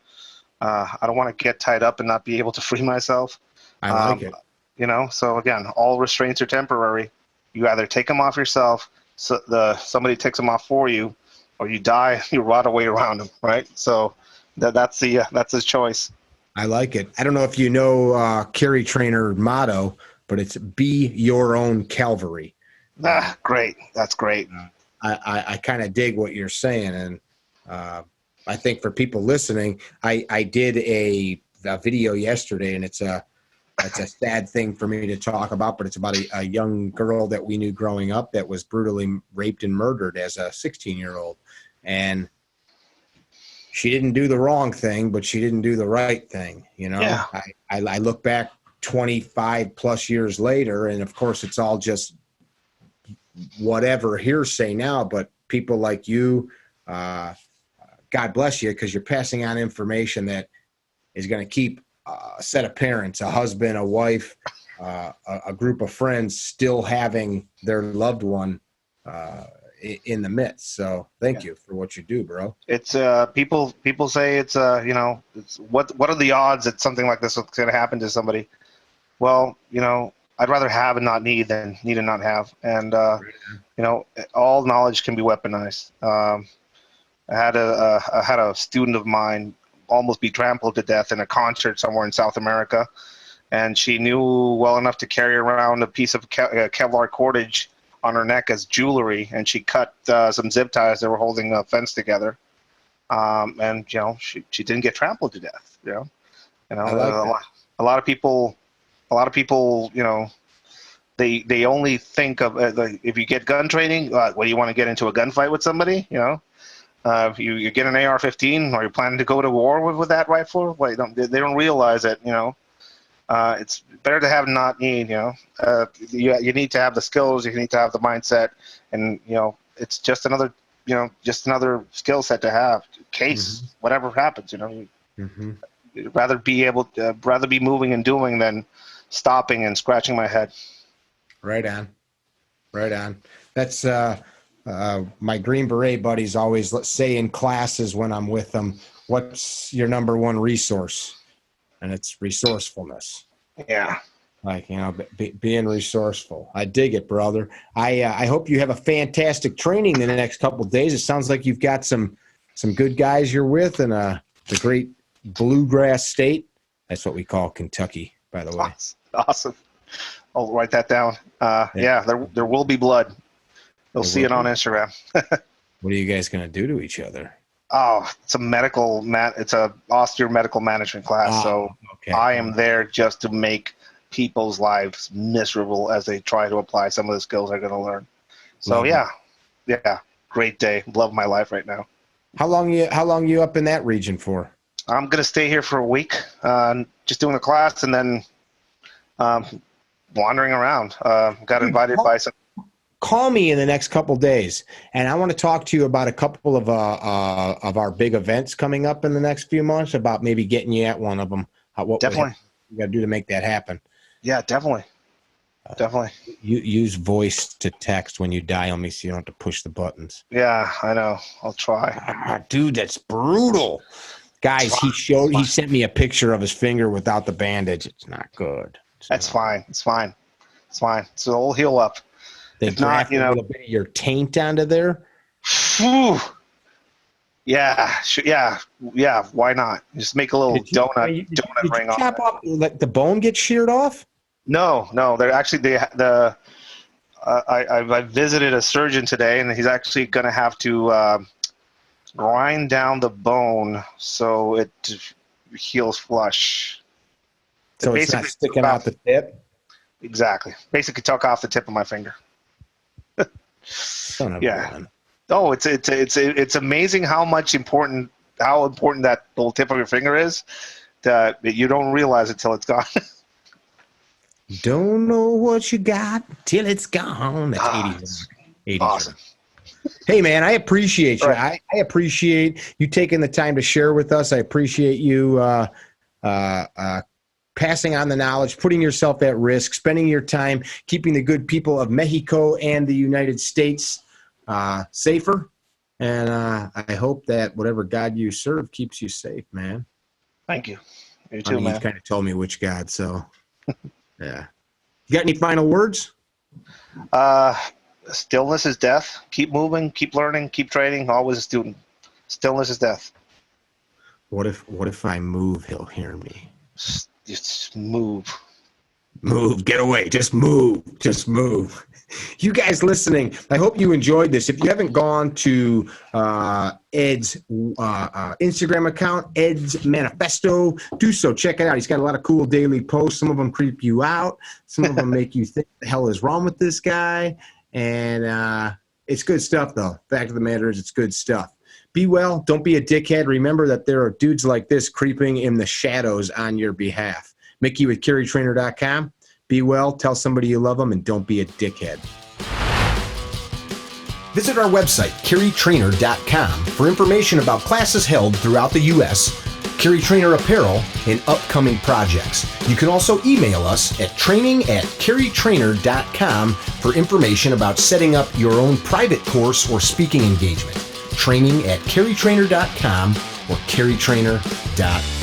I don't want to get tied up and not be able to free myself. I like it. So again, all restraints are temporary. You either take them off yourself, somebody takes them off for you, or you die, you rot away around them, right? So that's his choice. I like it. I don't know if you know Carry Trainer motto, but it's be your own Calvary. Great. That's great. I kind of dig what you're saying, and I think for people listening, I did a video yesterday, and it's a sad thing for me to talk about, but it's about a young girl that we knew growing up that was brutally raped and murdered as a 16-year-old, and she didn't do the wrong thing, but she didn't do the right thing. Yeah. I look back 25 plus years later, and of course it's all just whatever hearsay now, but people like you, God bless you, because you're passing on information that is going to keep a set of parents, a husband, a wife, a group of friends still having their loved one in the midst. So thank you for what you do, bro. It's people say it's it's what are the odds that something like this is going to happen to somebody? Well, I'd rather have and not need than need and not have. And all knowledge can be weaponized. I had a student of mine almost be trampled to death in a concert somewhere in South America, and she knew well enough to carry around a piece of Kevlar cordage on her neck as jewelry, and she cut some zip ties that were holding a fence together, and she didn't get trampled to death. A lot of people, they only think of if you get gun training, what do you want to get into a gunfight with somebody? If you get an AR-15, or you're planning to go to war with that rifle, well, they don't realize that it's better to have and not need. You need to have the skills, you need to have the mindset, and it's just another skill set to have in case whatever happens. You'd rather be moving and doing than stopping and scratching my head. Right on. That's my Green Beret buddies always say in classes when I'm with them, what's your number one resource? And it's resourcefulness. Yeah. Like, being resourceful. I dig it, brother. I hope you have a fantastic training in the next couple of days. It sounds like you've got some good guys you're with in the great bluegrass state. That's what we call Kentucky, by the way. Awesome. I'll write that down. Yeah, there will be blood. You'll see it on Instagram. What are you guys going to do to each other? Oh, it's a austere medical management class. So okay. I am there just to make people's lives miserable as they try to apply some of the skills they're going to learn. So yeah, great day. Love my life right now. How long you up in that region for? I'm going to stay here for a week, just doing the class and then wandering around. Got invited by some. Call me in the next couple days, and I want to talk to you about a couple of our big events coming up in the next few months. About maybe getting you at one of them. What definitely you got to do to make that happen? Yeah, definitely. You use voice to text when you dial me, so you don't have to push the buttons. Yeah, I know. I'll try. Dude, that's brutal. Guys, he sent me a picture of his finger without the bandage. It's not good. That's fine. It's fine. So it'll heal up. They draft a little bit of your taint onto there. Whew. Yeah. Why not? Just make a little donut ring off. Chop off, like the bone gets sheared off? No. They're actually I visited a surgeon today, and he's actually going to have to grind down the bone so it heals flush. So it's not sticking out the tip? Exactly. Basically, took off the tip of my finger. Yeah. Oh, it's amazing how important that little tip of your finger is that you don't realize it till it's gone. Don't know what you got till it's gone. That's 80s. Awesome. Hey, man, I appreciate you. Right. I appreciate you taking the time to share with us. I appreciate you passing on the knowledge, putting yourself at risk, spending your time keeping the good people of Mexico and the United States safer. And I hope that whatever God you serve keeps you safe, man. Thank you. You too, man. You kind of told me which God, so yeah. You got any final words? Stillness is death. Keep moving, keep learning, keep training. Always a student. Stillness is death. What if I move? He'll hear me. Just move. Move. Get away. Just move. You guys listening, I hope you enjoyed this. If you haven't gone to Ed's Instagram account, Ed's Manifesto, do so. Check it out. He's got a lot of cool daily posts. Some of them creep you out. Some of them make you think, the hell is wrong with this guy? And it's good stuff, though. Fact of the matter is, it's good stuff. Be well. Don't be a dickhead. Remember that there are dudes like this creeping in the shadows on your behalf. Mickey with carrytrainer.com. Be well. Tell somebody you love them, and don't be a dickhead. Visit our website, carrytrainer.com, for information about classes held throughout the U.S., Carry Trainer apparel, and upcoming projects. You can also email us at training@carrytrainer.com for information about setting up your own private course or speaking engagement. Training@carrytrainer.com or carrytrainer.com.